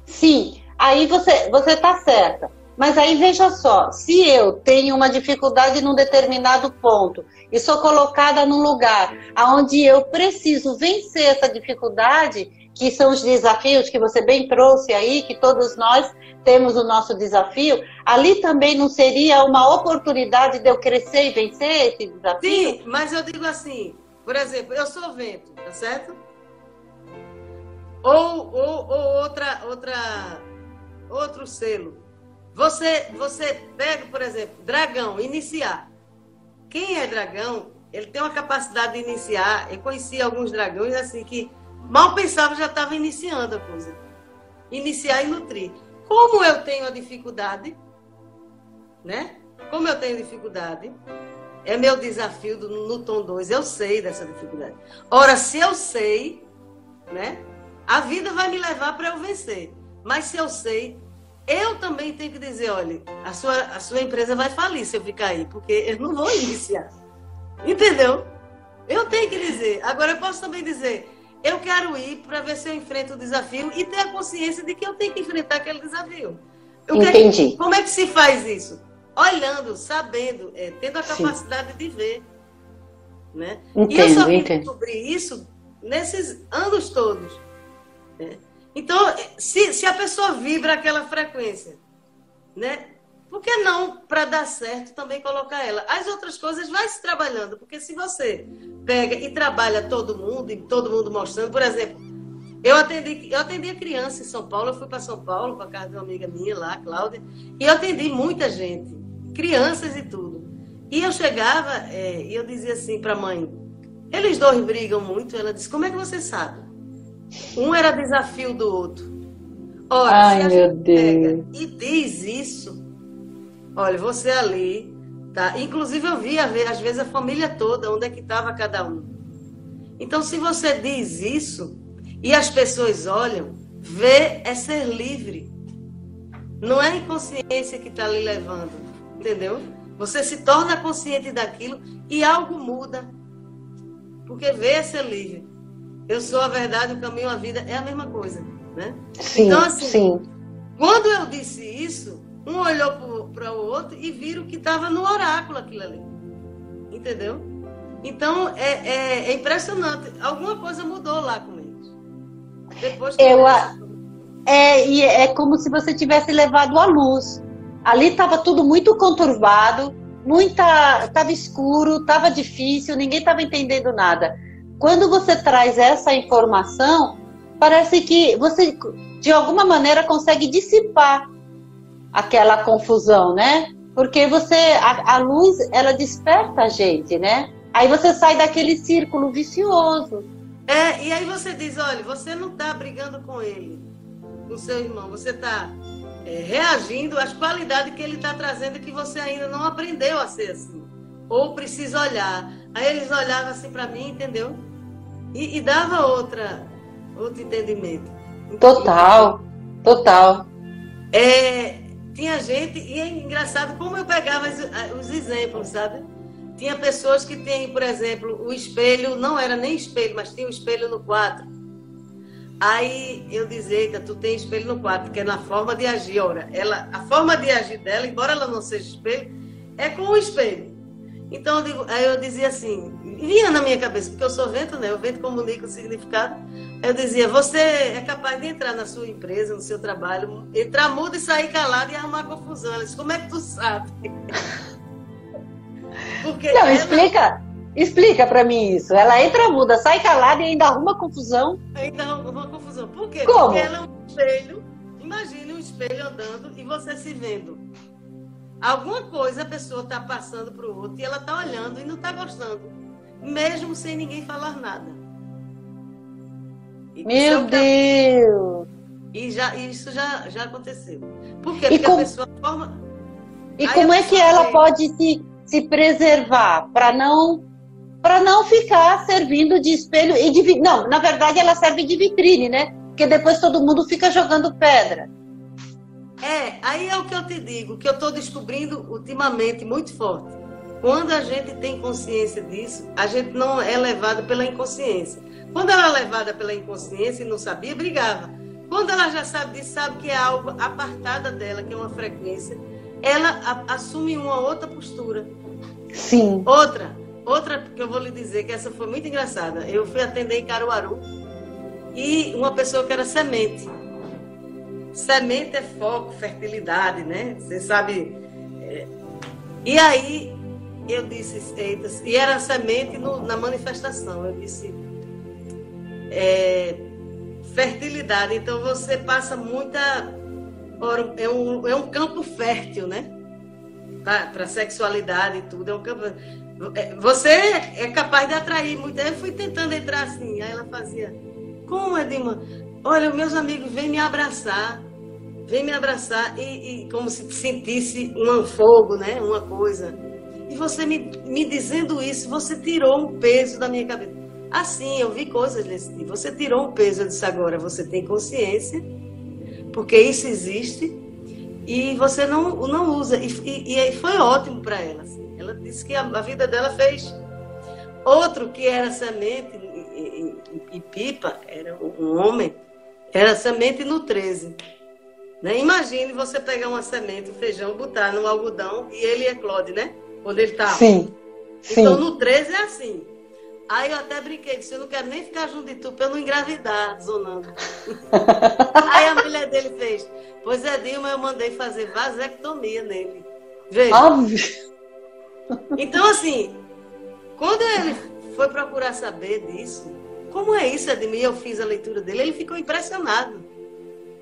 A: Sim, aí você está certa. Mas aí veja só, se eu tenho uma dificuldade num determinado ponto e sou colocada num lugar onde eu preciso vencer essa dificuldade, que são os desafios que você bem trouxe aí, que todos nós temos o nosso desafio, ali também não seria uma oportunidade de eu crescer e vencer esse desafio?
B: Sim, mas eu digo assim, por exemplo, eu sou vento, tá certo? Ou outro selo. Você pega, por exemplo, dragão, iniciar. quem é dragão, ele tem uma capacidade de iniciar. Eu conheci alguns dragões assim que mal pensava, já estava iniciando a coisa. Iniciar e nutrir. Como eu tenho a dificuldade, né? Como eu tenho dificuldade, é meu desafio no tom 2, eu sei dessa dificuldade. Ora, se eu sei, né? A vida vai me levar para eu vencer. Mas se eu sei, eu também tenho que dizer, olha, a sua empresa vai falir se eu ficar aí, porque eu não vou iniciar. Entendeu? Eu tenho que dizer. Agora, eu posso também dizer, eu quero ir para ver se eu enfrento o desafio e ter a consciência de que eu tenho que enfrentar aquele desafio.
A: Entendi.
B: Como é que se faz isso? Olhando, sabendo, tendo a capacidade de ver. Né?
A: Entendo,
B: e eu só vim descobrir isso nesses anos todos. Né? Então, se a pessoa vibra aquela frequência, né? Por que não, para dar certo, também colocar ela? As outras coisas vai se trabalhando, porque se você pega e trabalha todo mundo, e todo mundo mostrando, por exemplo, eu atendi a criança em São Paulo, eu fui para São Paulo, para casa de uma amiga minha lá, Cláudia, e eu atendi muita gente, crianças e tudo. E eu chegava e eu dizia assim para a mãe, eles dois brigam muito, ela disse, como é que você sabe? Um era desafio do outro. Olha,
A: ai,
B: se a
A: meu
B: gente
A: Deus.
B: pega e diz isso, olha, você ali, tá? Inclusive eu via, às vezes, a família toda, onde é que estava cada um. Então, se você diz isso, e as pessoas olham, ver é ser livre. Não é a inconsciência que está ali levando, entendeu? Você se torna consciente daquilo e algo muda. Porque ver é ser livre. Eu sou a verdade, o caminho, a vida, é a mesma coisa, né?
A: Sim,
B: então, assim,
A: sim.
B: Quando eu disse isso, um olhou para o outro e viram que estava no oráculo aquilo ali. Entendeu? Então, é impressionante. Alguma coisa mudou lá com eles. Depois que
A: e é como se você tivesse levado a luz. Ali estava tudo muito conturbado, estava escuro, estava difícil, ninguém estava entendendo nada. Quando você traz essa informação, parece que você, de alguma maneira, consegue dissipar aquela confusão, né? Porque a luz, ela desperta a gente, né? Aí você sai daquele círculo vicioso.
B: E aí você diz, olha, você não está brigando com ele, com seu irmão, você está reagindo às qualidades que ele está trazendo que você ainda não aprendeu a ser assim. Ou precisa olhar. Aí eles olhavam assim para mim, entendeu? E dava outro entendimento.
A: Total.
B: Tinha gente, e é engraçado como eu pegava os exemplos, sabe? Tinha pessoas que têm, por exemplo, o espelho, não era nem espelho, mas tinha o espelho no quadro. Aí eu dizia, eita, tu tem espelho no quadro, que é na forma de agir. Ora, a forma de agir dela, embora ela não seja espelho, é com o espelho. Então, aí eu dizia assim, vinha na minha cabeça, porque eu sou vento, né? O vento comunica o significado. Aí eu dizia, você é capaz de entrar na sua empresa, no seu trabalho, entrar mudo e sair calado e arrumar confusão. Ela disse, como é que tu sabe? Porque
A: não, explica pra mim isso. Ela entra muda, sai calada e ainda arruma confusão.
B: Ainda arruma confusão. Por quê?
A: Como?
B: Porque ela é um espelho. Imagine um espelho andando e você se vendo. Alguma coisa a pessoa está passando para o outro e ela está olhando e não está gostando. Mesmo sem ninguém falar nada.
A: Meu Deus!
B: E isso já aconteceu. Por quê? Porque a pessoa forma...
A: E como é que ela pode se preservar para não ficar servindo de espelho e não, na verdade ela serve de vitrine, né? Porque depois todo mundo fica jogando pedra.
B: Aí é o que eu te digo, que eu estou descobrindo ultimamente muito forte. Quando a gente tem consciência disso, a gente não é levada pela inconsciência. Quando ela é levada pela inconsciência e não sabia, brigava. Quando ela já sabe disso, sabe que é algo apartada dela, que é uma frequência, ela assume uma outra postura.
A: Sim.
B: Outra que eu vou lhe dizer, que essa foi muito engraçada. Eu fui atender em Caruaru e uma pessoa que era semente. Semente é foco, fertilidade, né? Você sabe. E aí eu disse, e era semente na manifestação. Eu disse, fertilidade. Então você passa muita. É um campo fértil, né? Para sexualidade e tudo. É um campo. você é capaz de atrair muito. Aí eu fui tentando entrar assim, aí ela fazia, como, Edilma? Olha, meus amigos vêm me abraçar, e como se sentisse um fogo, né? Uma coisa. E você me dizendo isso, você tirou um peso da minha cabeça. Assim, eu vi coisas desse tipo. Você tirou um peso, eu disse, agora você tem consciência, porque isso existe, e você não usa. E foi ótimo para ela. Assim. Ela disse que a vida dela fez. Outro que era semente e pipa, era um homem, era semente no 13. Né? Imagine você pegar uma semente, um feijão, botar no algodão, e ele eclode, né? Quando ele tá.
A: Sim.
B: Então,
A: Sim.
B: no 13 é assim. Aí eu até brinquei, disse, eu não quero nem ficar junto de tu pra eu não engravidar, zonando. Aí a mulher dele fez, pois é, Dilma, eu mandei fazer vasectomia nele. Veja.
A: Óbvio.
B: Então, assim, quando ele foi procurar saber disso, como é isso, Edmir? E eu fiz a leitura dele, ele ficou impressionado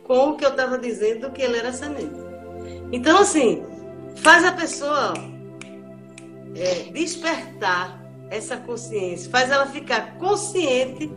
B: com o que eu estava dizendo, que ele era semente. Então, assim, faz a pessoa despertar essa consciência, faz ela ficar consciente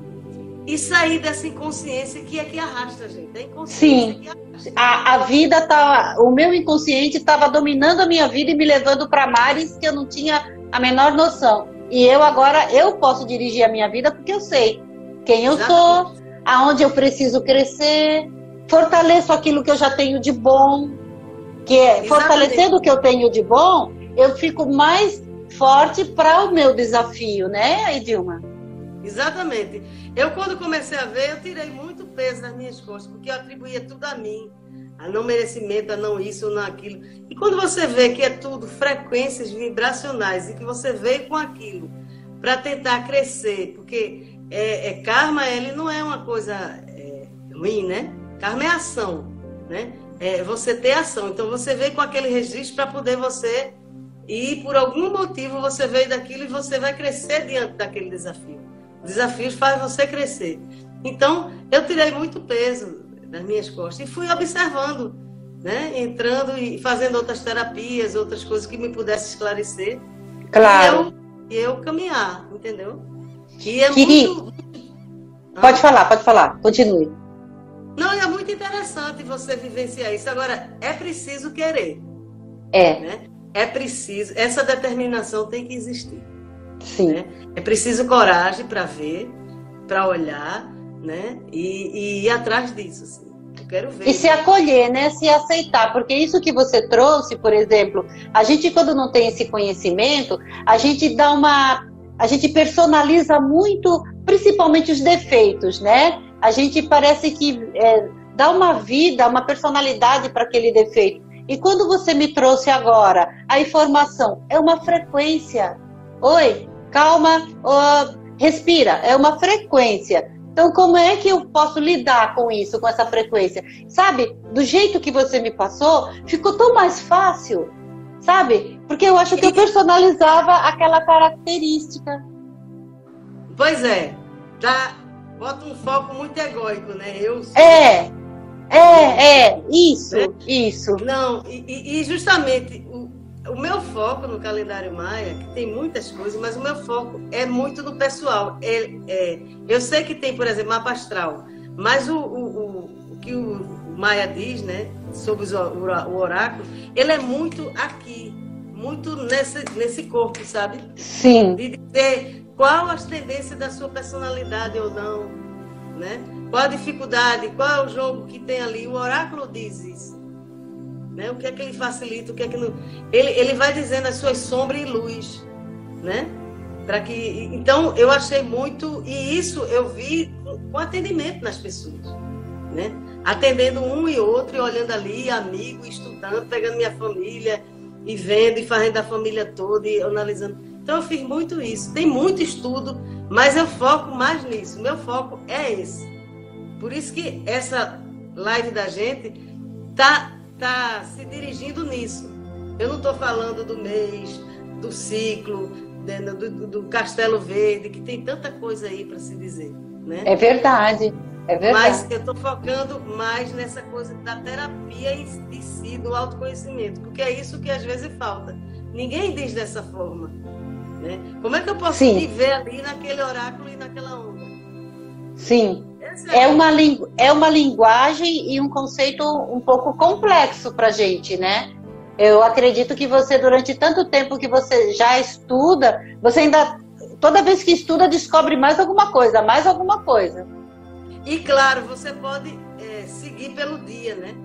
B: e sair dessa inconsciência que é que arrasta a gente. A inconsciência. Sim, que arrasta.
A: A vida tá, o meu inconsciente estava dominando a minha vida e me levando para mares que eu não tinha a menor noção. E eu posso dirigir a minha vida porque eu sei quem eu sou, aonde eu preciso crescer, fortaleço aquilo que eu já tenho de bom, que é fortalecendo o que eu tenho de bom, eu fico mais forte para o meu desafio, né, Edilma?
B: Exatamente. Eu, quando comecei a ver, eu tirei muito peso das minhas costas, porque eu atribuía tudo a mim, a não merecimento, a não isso ou não aquilo. E quando você vê que é tudo frequências vibracionais e que você veio com aquilo para tentar crescer, porque karma, ele não é uma coisa ruim, né? Karma é ação, né? É você ter ação. Então, você veio com aquele registro para poder você... E por algum motivo você veio daquilo e você vai crescer diante daquele desafio. O desafio faz você crescer. Então, eu tirei muito peso das minhas costas e fui observando, né? Entrando e fazendo outras terapias, outras coisas que me pudessem esclarecer.
A: Claro.
B: E eu caminhar, entendeu? E é
A: muito... Pode falar, continue.
B: Não, é muito interessante você vivenciar isso. Agora, é preciso querer. Né? É preciso, essa determinação tem que existir.
A: Sim.
B: Né? É preciso coragem para ver, para olhar, né? E ir atrás disso. Assim. Eu quero ver.
A: E se acolher, né? Se aceitar. Porque isso que você trouxe, por exemplo, a gente, quando não tem esse conhecimento, a gente personaliza muito, principalmente os defeitos, né? A gente parece que dá uma vida, uma personalidade para aquele defeito. E quando você me trouxe agora a informação, é uma frequência. Oi, calma, respira, é uma frequência. Então, como é que eu posso lidar com isso, com essa frequência? Sabe, do jeito que você me passou, ficou tão mais fácil, sabe? Porque eu acho que eu personalizava aquela característica.
B: Pois é, bota um foco muito egóico, né? Eu sou...
A: Isso,
B: né?
A: Isso.
B: Não, e justamente o meu foco no calendário maia, que tem muitas coisas, mas o meu foco é muito no pessoal. Eu sei que tem, por exemplo, mapa astral, mas o que o Maia diz, né, sobre o oráculo, ele é muito aqui, muito nesse corpo, sabe?
A: Sim.
B: De dizer qual as tendências da sua personalidade ou não, né? Qual a dificuldade, qual é o jogo que tem ali. O oráculo diz isso. Né? O que é que ele facilita, o que é que não... Ele vai dizendo as suas sombras e luz. Né? Então, eu achei muito... E isso eu vi com atendimento nas pessoas. Né? Atendendo um e outro, e olhando ali, amigo, estudando, pegando minha família, e vendo, e fazendo a família toda, e analisando. Então, eu fiz muito isso. Tem muito estudo, mas eu foco mais nisso. O meu foco é esse. Por isso que essa live da gente tá se dirigindo nisso. Eu não estou falando do mês, do ciclo, do Castelo Verde, que tem tanta coisa aí para se dizer. Né?
A: É verdade.
B: Mas eu estou focando mais nessa coisa da terapia em si, do autoconhecimento, porque é isso que às vezes falta. Ninguém diz dessa forma. né? Como é que eu posso
A: Sim.
B: viver ali naquele oráculo e naquela onda?
A: Sim. É uma linguagem e um conceito um pouco complexo para a gente, né? Eu acredito que você, durante tanto tempo que você já estuda, você ainda, toda vez que estuda, descobre mais alguma coisa, mais alguma coisa.
B: E claro, você pode seguir pelo dia, né?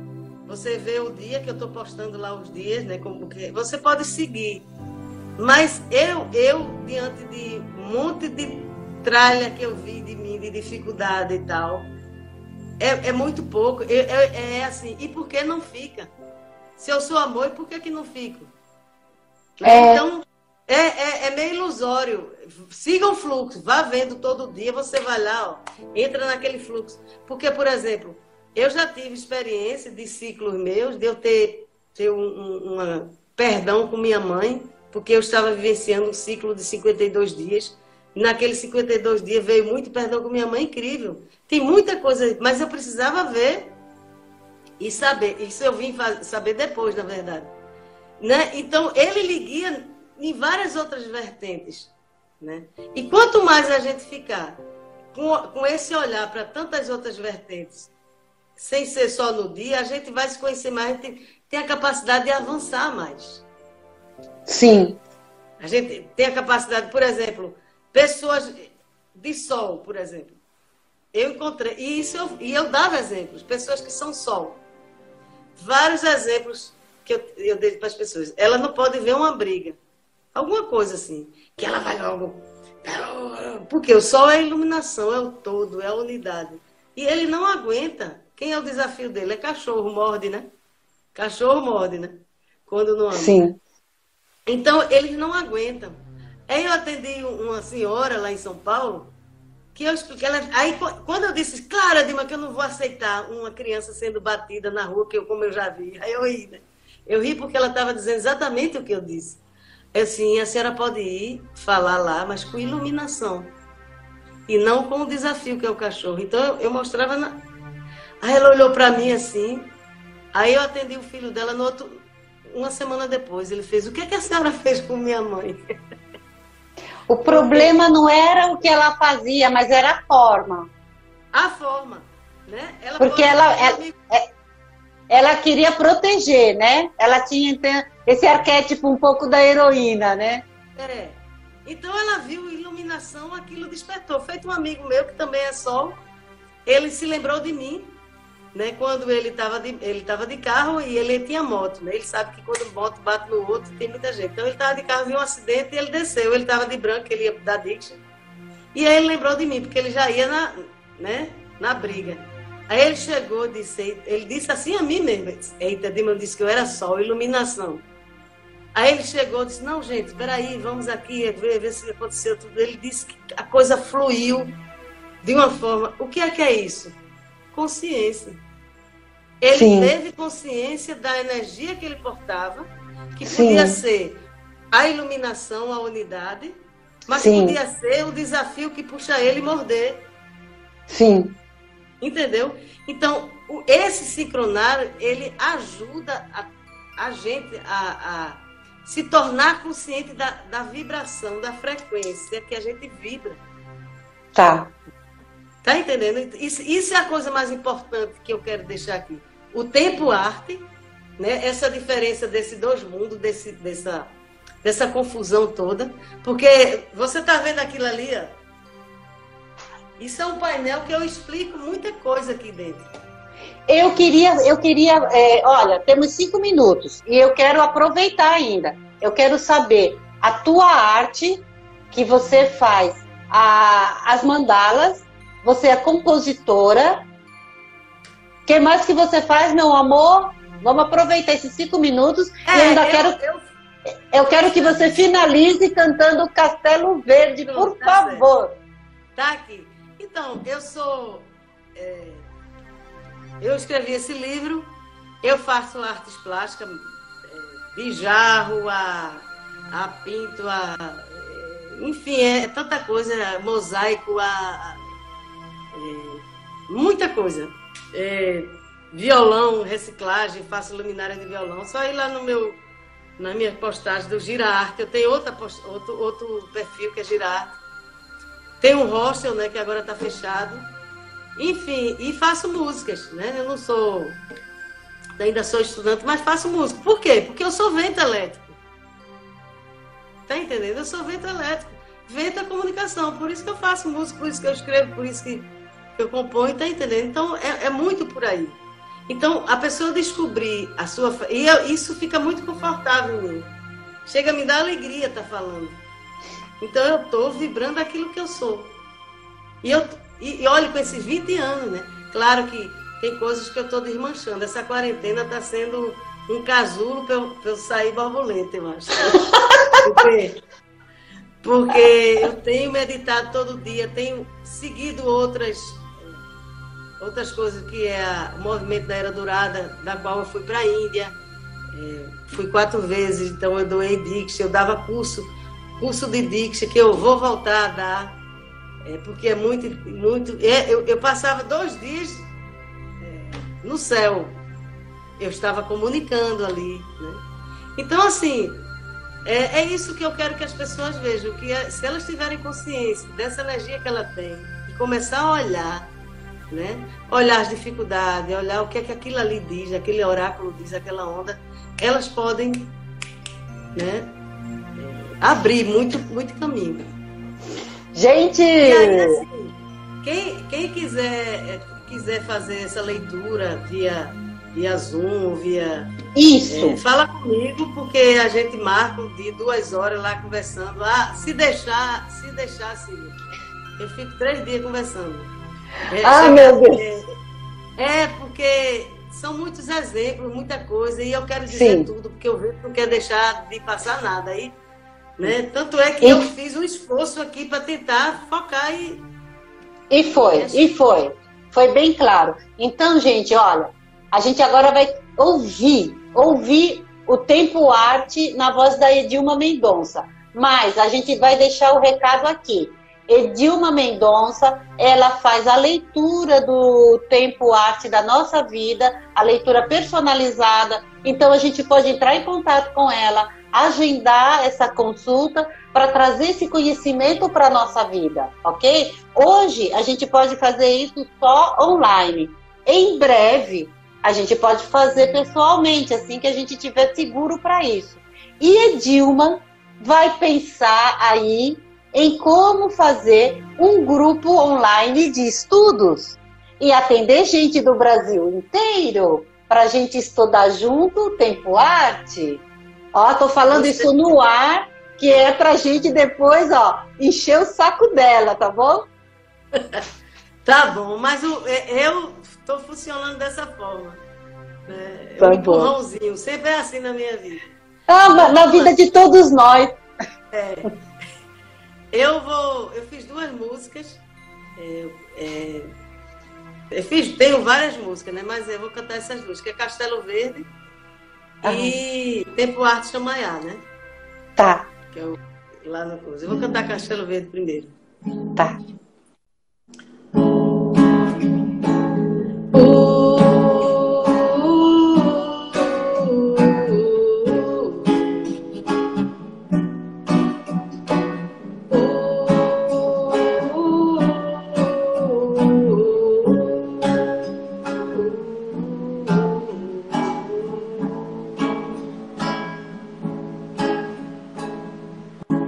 B: Você vê o dia que eu estou postando lá os dias, né? Como que você pode seguir. Mas eu diante de um monte de tralha que eu vi de mim, de dificuldade e tal, é muito pouco. É assim, e por que não fica? Se eu sou amor, por que não fico? Então, é meio ilusório. Siga o fluxo, vá vendo todo dia, você vai lá, ó, entra naquele fluxo. Porque, por exemplo, eu já tive experiência de ciclos meus, de eu ter um perdão com minha mãe, porque eu estava vivenciando um ciclo de 52 dias. Naqueles 52 dias veio muito perdão com minha mãe, incrível. Tem muita coisa, mas eu precisava ver e saber. Isso eu vim saber depois, na verdade. Né? Então, ele lhe guia em várias outras vertentes. Né? E quanto mais a gente ficar com esse olhar para tantas outras vertentes, sem ser só no dia, a gente vai se conhecer mais, a gente tem a capacidade de avançar mais.
A: Sim.
B: A gente tem a capacidade, por exemplo, pessoas de sol, por exemplo. Eu encontrei, e eu dava exemplos, pessoas que são sol. Vários exemplos que eu dei para as pessoas. Ela não pode ver uma briga, alguma coisa assim, que ela vai logo. Porque o sol é a iluminação, é o todo, é a unidade. E ele não aguenta. Quem é o desafio dele? É cachorro, morde, né? Cachorro morde, né? Quando não ama.
A: Sim.
B: Então, eles não aguentam. Aí eu atendi uma senhora lá em São Paulo, que eu expliquei. Aí, quando eu disse, Clara, Dima, que eu não vou aceitar uma criança sendo batida na rua, como eu já vi. Aí eu ri, né? Eu ri porque ela estava dizendo exatamente o que eu disse. Assim, a senhora pode ir falar lá, mas com iluminação. E não com o desafio que é o cachorro. Então, eu mostrava... Aí ela olhou para mim assim. Aí eu atendi o filho dela uma semana depois. Ele fez, o que a senhora fez com minha mãe?
A: O problema não era o que ela fazia, mas era a forma.
B: A forma, né?
A: Porque ela queria proteger, né? Ela tinha esse arquétipo um pouco da heroína, né?
B: Então ela viu iluminação, aquilo despertou. Feito um amigo meu, que também é sol, ele se lembrou de mim, né? Quando ele estava de carro e ele tinha moto, né? Ele sabe que quando moto bate no outro, tem muita gente. Então ele estava de carro, viu um acidente e ele desceu. Ele estava de branco, ele ia dar diction. E aí ele lembrou de mim, porque ele já ia na briga. Aí ele chegou, ele disse assim a mim mesmo. Eita, Dima disse que eu era sol, iluminação. Aí ele chegou e disse, não, gente, peraí, vamos aqui ver se aconteceu tudo. Ele disse que a coisa fluiu de uma forma... O que é isso? Consciência. Ele teve consciência da energia que ele portava, que podia ser a iluminação, a unidade, mas podia ser o desafio que puxa ele morder.
A: Sim.
B: Entendeu? Então, esse sincronário, ele ajuda a gente a se tornar consciente da vibração, da frequência que a gente vibra.
A: Tá.
B: Tá entendendo? Isso é a coisa mais importante que eu quero deixar aqui. O tempo-arte, né? Essa diferença desses dois mundos, dessa confusão toda. Porque você tá vendo aquilo ali, ó? Isso é um painel que eu explico muita coisa aqui dentro.
A: Eu queria, olha, temos 5 minutos e eu quero aproveitar ainda. Eu quero saber a tua arte que você faz, as mandalas, você é compositora. O que mais que você faz, meu amor? Vamos aproveitar esses 5 minutos e ainda eu quero que você finalize cantando Castelo Verde, por favor.
B: Certo. Tá aqui. Então, eu escrevi esse livro, eu faço artes plásticas, de jarro, a pinto, enfim, é tanta coisa, mosaico, muita coisa. Violão, reciclagem, faço luminária de violão, só ir lá no meu na minha postagem do Girarte. Eu tenho outro perfil que é Girarte. Tem um hostel, né, que agora está fechado. Enfim, e faço músicas, né? Eu não sou... Ainda sou estudante, mas faço música. Por quê? Porque eu sou vento elétrico. Tá entendendo? Eu sou vento elétrico. Vento é comunicação. Por isso que eu faço música, por isso que eu escrevo, por isso que eu componho, tá entendendo? Então, é muito por aí. Então, a pessoa descobrir a sua... isso fica muito confortável em mim. Chega a me dar alegria estar falando. Então, eu estou vibrando aquilo que eu sou. E olha, com esses 20 anos, né? Claro que tem coisas que eu estou desmanchando. Essa quarentena está sendo um casulo para eu sair borboleta, eu acho. Porque eu tenho meditado todo dia, tenho seguido outras coisas, que é o movimento da Era Dourada, da qual eu fui para a Índia. Fui 4 vezes, então eu doei Diksha, eu dava curso de Diksha, que eu vou voltar a dar, porque é muito... eu passava 2 dias no céu, eu estava comunicando ali, né? Então, assim, é isso que eu quero que as pessoas vejam, que se elas tiverem consciência dessa energia que ela tem, e começar a olhar, né? Olhar as dificuldades, olhar o que é que aquilo ali diz, aquele oráculo diz, aquela onda, elas podem, né, abrir muito, muito caminho.
A: Gente!
B: E aí, assim, quem quiser fazer essa leitura via Zoom,
A: Isso!
B: fala comigo, porque a gente marca um dia, 2 horas lá conversando. Se deixar, assim, eu fico 3 dias conversando.
A: Meu Deus!
B: Porque são muitos exemplos, muita coisa, e eu quero dizer tudo, porque eu vejo que não quero deixar de passar nada aí, né? Tanto é que eu fiz um esforço aqui para tentar focar
A: e foi. Foi bem claro. Então, gente, olha, a gente agora vai ouvir o Tempo Arte na voz da Edilma Mendonça. Mas a gente vai deixar o recado aqui. Edilma Mendonça, ela faz a leitura do Tempo Arte da nossa vida, a leitura personalizada. Então a gente pode entrar em contato com ela, agendar essa consulta para trazer esse conhecimento para a nossa vida, ok? Hoje a gente pode fazer isso só online. Em breve a gente pode fazer pessoalmente, assim que a gente tiver seguro para isso. E Edilma vai pensar aí em como fazer um grupo online de estudos e atender gente do Brasil inteiro para a gente estudar junto o Tempo Arte. Ó, tô falando isso no ar, que é pra gente depois, ó, encher o saco dela, tá bom?
B: Tá bom, mas eu tô funcionando dessa forma.
A: Tá
B: um
A: bom.
B: empurrãozinho, sempre é assim na minha vida.
A: Na vida de todos nós.
B: Eu fiz 2 músicas. Tenho várias músicas, né? Mas eu vou cantar essas 2, que é Castelo Verde e Tempo Arte Chamaiá, né?
A: Tá.
B: Que é lá no curso. Eu vou cantar Castelo Verde primeiro.
A: Tá.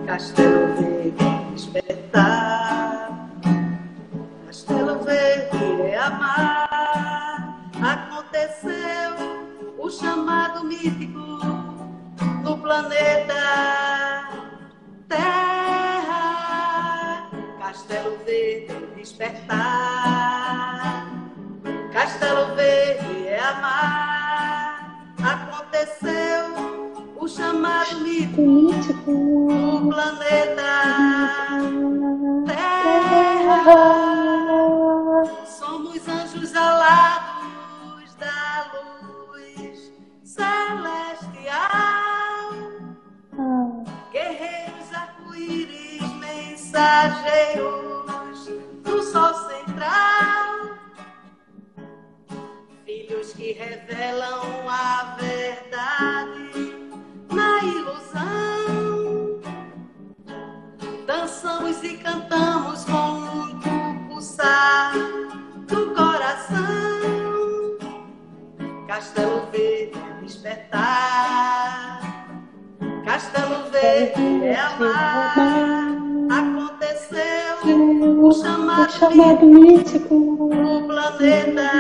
B: Castelo Verde despertar, Castelo Verde é amar. Aconteceu o chamado mítico no planeta Terra. Castelo Verde despertar, Castelo Verde é amar. Aconteceu o chamado mítico no planeta Terra. Somos anjos alados da luz celestial, guerreiros arco-íris, mensageiros do sol central, filhos que revelam a verdade na despertar. Castelo Verde é amar. Aconteceu o chamado mítico do planeta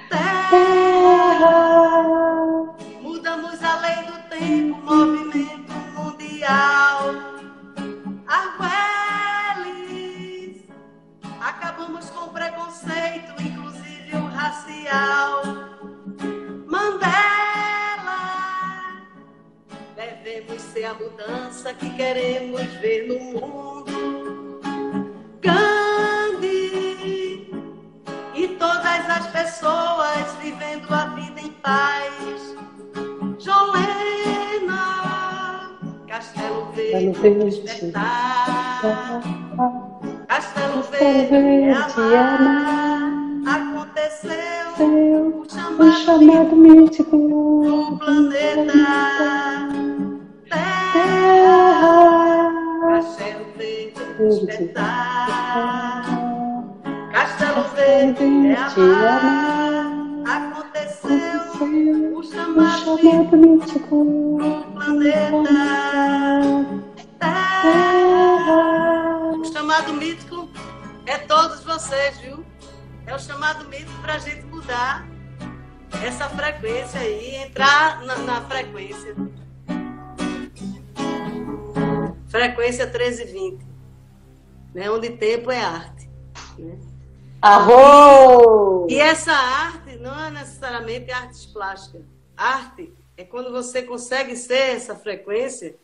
B: Terra. Mudamos a lei do tempo, movimento mundial. Argüelles, acabamos com o preconceito, inclusive o racial. Mandela, devemos ser a mudança que queremos ver no mundo. Gandhi e todas as pessoas vivendo a vida em paz. Jolena, Castelo Verde despertar. Castelo Verde é amar. Aconteceu o chamado mítico do planeta Terra. Castelo Verde despertar. Castelo Verde é amar. Aconteceu o chamado mítico do planeta Terra. O chamado mítico é todos vocês, viu? É o chamado mítico para a gente mudar essa frequência aí, entrar na frequência. Frequência 1320, né? Onde tempo é arte. Né?
A: Arro!
B: E essa arte não é necessariamente artes plásticas. Arte é quando você consegue ser essa frequência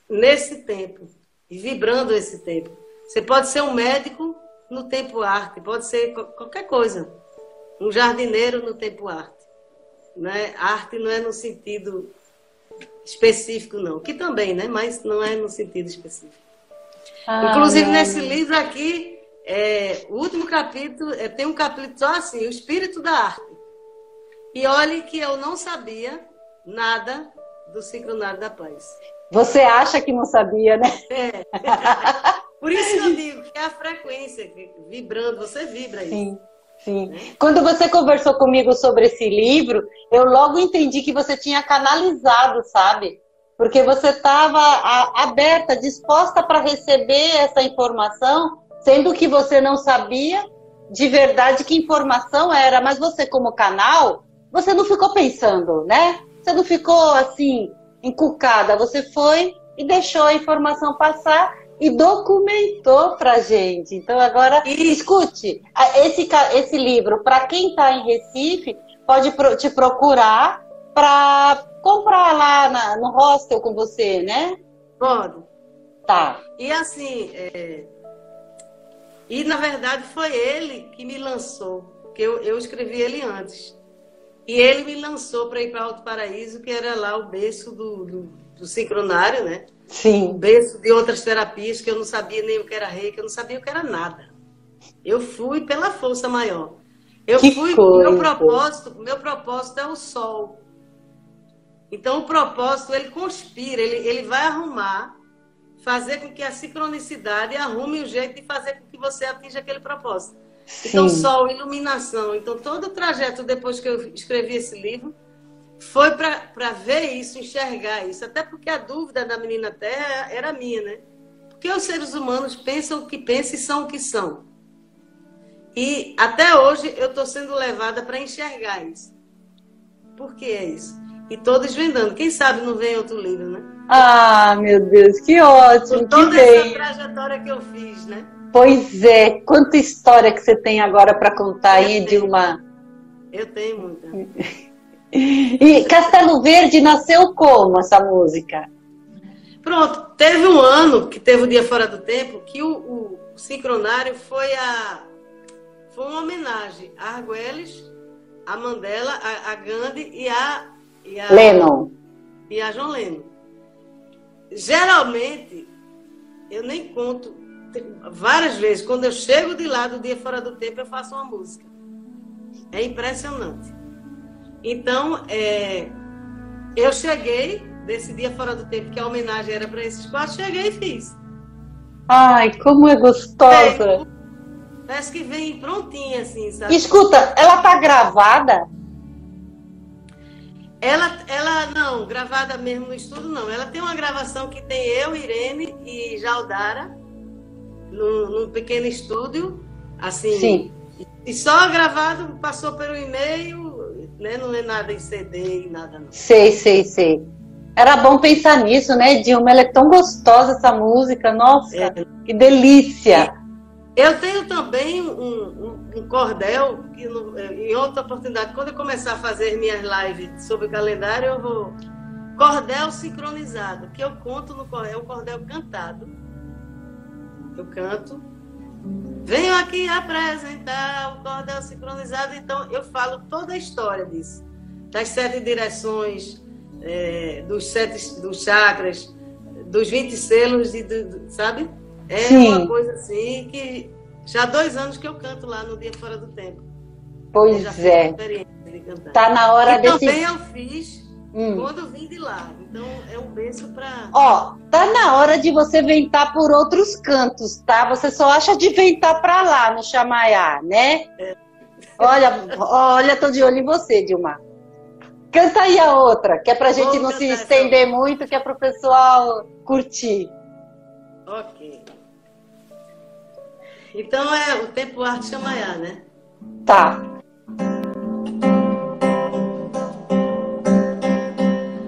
B: nesse tempo e vibrando esse tempo. Você pode ser um médico no tempo arte, pode ser qualquer coisa. Um jardineiro no tempo arte. Né? Arte não é no sentido específico, não. Que também, né? Mas não é no sentido específico. Inclusive, nesse livro aqui, o último capítulo, tem um capítulo só assim, o espírito da arte. E olhe que eu não sabia nada do Sincronário da Paz.
A: Você acha que não sabia, né?
B: É. Por isso que eu digo que é a frequência vibrando, você vibra isso.
A: Sim, sim. Né? Quando você conversou comigo sobre esse livro, eu logo entendi que você tinha canalizado, sabe? Porque você estava aberta, disposta para receber essa informação, sendo que você não sabia de verdade que informação era. Mas você, como canal, você não ficou pensando, né? Você não ficou assim, encucada. Você foi e deixou a informação passar e documentou pra gente. Então agora, escute, esse livro, para quem está em Recife, pode te procurar para comprar lá no hostel com você, né?
B: Pode.
A: Tá.
B: E assim, e na verdade foi ele que me lançou, porque eu escrevi ele antes. E ele me lançou para ir para Alto Paraíso, que era lá o berço do sincronário, né?
A: Sim.
B: O berço de outras terapias, que eu não sabia nem o que era reiki, eu não sabia o que era nada. Eu fui pela força maior. Eu fui, meu propósito é o sol. Então o propósito, ele conspira, ele vai arrumar, fazer com que a sincronicidade arrume o jeito de fazer com que você atinja aquele propósito. Sim. Então sol, iluminação. Então todo o trajeto depois que eu escrevi esse livro foi para ver isso, enxergar isso. Até porque a dúvida da menina Terra era minha, né? Porque os seres humanos pensam o que pensam e são o que são. E até hoje eu estou sendo levada para enxergar isso. Por que é isso? E estou desvendando. Quem sabe não vem outro livro, né?
A: Ah, meu Deus, que ótimo.
B: Com toda essa trajetória que eu fiz, né?
A: Pois é. Quanta história que você tem agora para contar aí, Dilma.
B: Eu tenho muita.
A: E Castelo Verde nasceu como essa música?
B: Pronto, teve um ano que teve o Dia Fora do Tempo que o sincronário foi uma homenagem a Argüelles, a Mandela, a Gandhi e a
A: Lennon.
B: E a John Lennon. Geralmente, eu nem conto, várias vezes, quando eu chego de lá do Dia Fora do Tempo, eu faço uma música. É impressionante. Então, eu cheguei desse Dia Fora do Tempo, que a homenagem era para esses quatro, cheguei e fiz.
A: Ai, como é gostosa!
B: Parece que vem prontinha, assim, sabe?
A: Escuta, ela tá gravada?
B: Ela não, gravada mesmo no estúdio, não. Ela tem uma gravação que tem eu, Irene e Jaldara, num pequeno estúdio, assim.
A: Sim.
B: E só gravado, passou pelo e-mail, né? Não é nada em CD e nada, não.
A: Sei. Era bom pensar nisso, né, Dilma? Ela é tão gostosa, essa música. Nossa, que delícia!
B: Eu tenho também um cordel, que em outra oportunidade, quando eu começar a fazer minhas lives sobre o calendário, eu vou... Cordel sincronizado, que eu conto no cordel, é um cordel cantado. Eu canto. Venho aqui apresentar o cordel sincronizado, então eu falo toda a história disso. Das 7 direções, dos chakras, dos 20 selos, sabe?
A: Sim.
B: Uma coisa assim que já há 2 anos que eu canto lá no Dia Fora do Tempo.
A: Pois
B: já
A: é.
B: Experiência de cantar.
A: Tá na hora
B: e
A: desse...
B: também eu fiz quando vim de lá. Então é um berço para...
A: Ó, tá na hora de você ventar por outros cantos, tá? Você só acha de ventar pra lá, no Chamaiá, né? Olha, tô de olho em você, Dilma. Canta aí a outra, que é pra gente não se estender muito, que é pro pessoal curtir.
B: Ok. Então o Tempo Arte Chamaiá, né?
A: Tá.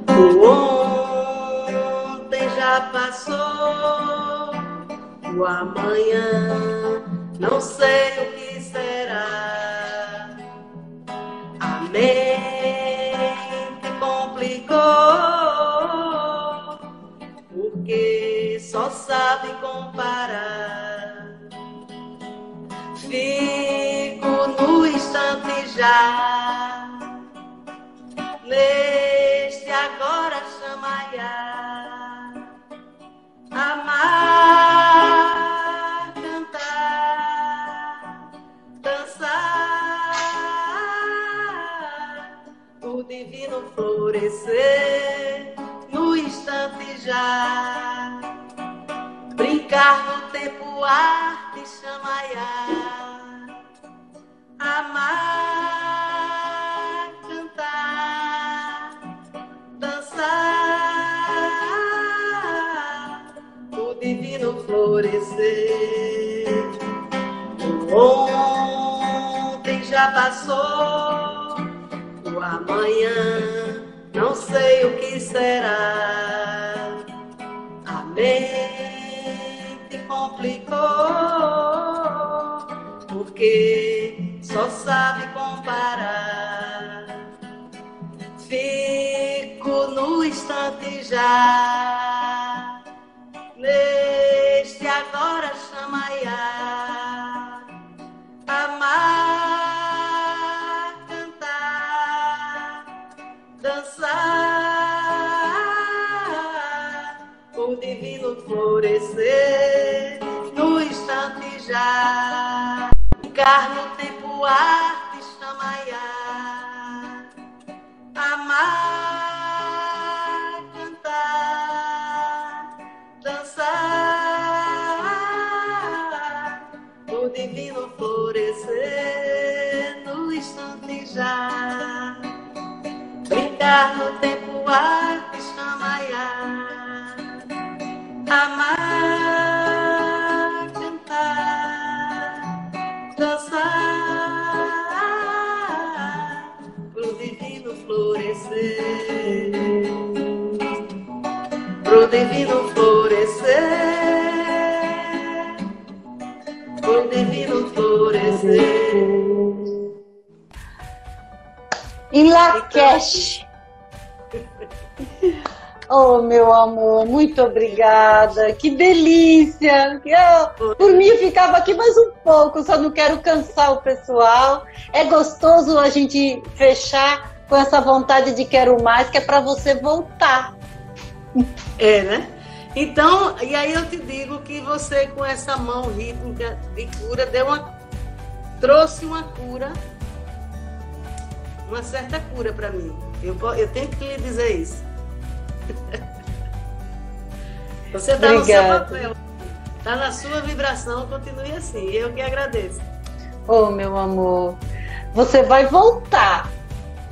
B: O ontem já passou, o amanhã não sei o que será. A mente complicou, porque só sabe comparar. Fico no instante já, neste agora Chamaiá, amar, cantar, dançar, o divino florescer no instante já, brincar no tempo arte Chamaiá, amar, cantar, dançar, o divino florescer. O ontem já passou, o amanhã não sei o que será. A mente complicou, porque só sabe comparar. Fico no instante já, neste agora Chamaiá, amar, cantar, dançar, o divino florescer no instante já, ficar no tempo arte Chamaiá, amar, cantar, dançar, o divino florescer no instante já, brincar no tempo arte Chamaiá, amar, cantar, dançar, pro divino florescer, pro divino florescer, pro divino florescer.
A: Em Lakesh. Oh, meu amor, muito obrigada. Que delícia. Por mim, eu ficava aqui mais um pouco, só não quero cansar o pessoal. É gostoso a gente fechar com essa vontade de quero mais, que é para você voltar.
B: É, né? Então, e aí eu te digo que você, com essa mão rítmica de cura, trouxe uma cura, uma certa cura para mim. Eu tenho que lhe dizer isso. Você está no seu papel, está na sua vibração, continue assim. Eu que agradeço.
A: Oh, meu amor, você vai voltar.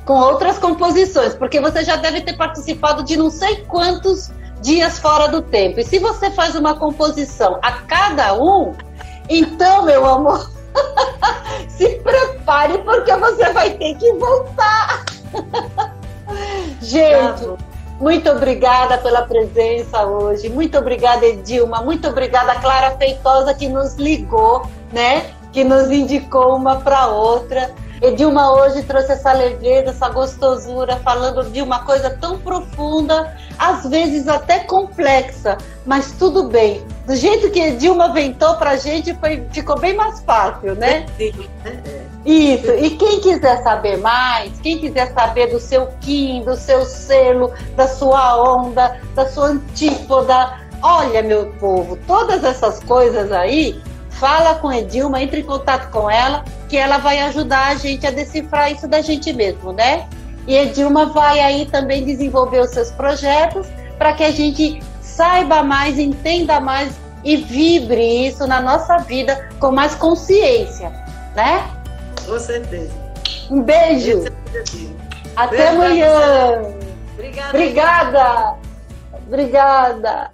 A: com outras composições, porque você já deve ter participado de não sei quantos dias fora do tempo. E se você faz uma composição a cada um, então, meu amor, se prepare, porque você vai ter que voltar. Gente, muito obrigada pela presença hoje. Muito obrigada, Edilma. Muito obrigada, Clara Feitosa, que nos ligou, né? Que nos indicou uma para outra. Edilma hoje trouxe essa leveza, essa gostosura, falando de uma coisa tão profunda, às vezes até complexa, mas tudo bem. Do jeito que Edilma ventou pra gente, ficou bem mais fácil, né? Isso. E quem quiser saber mais, quem quiser saber do seu Kim, do seu selo, da sua onda, da sua antípoda, olha, meu povo, todas essas coisas aí, fala com Edilma, entre em contato com ela, que ela vai ajudar a gente a decifrar isso da gente mesmo, né? E Edilma vai aí também desenvolver os seus projetos para que a gente saiba mais, entenda mais e vibre isso na nossa vida com mais consciência, né?
B: Com certeza.
A: Um beijo. Até amanhã.
B: Obrigada.
A: Obrigada. Obrigada.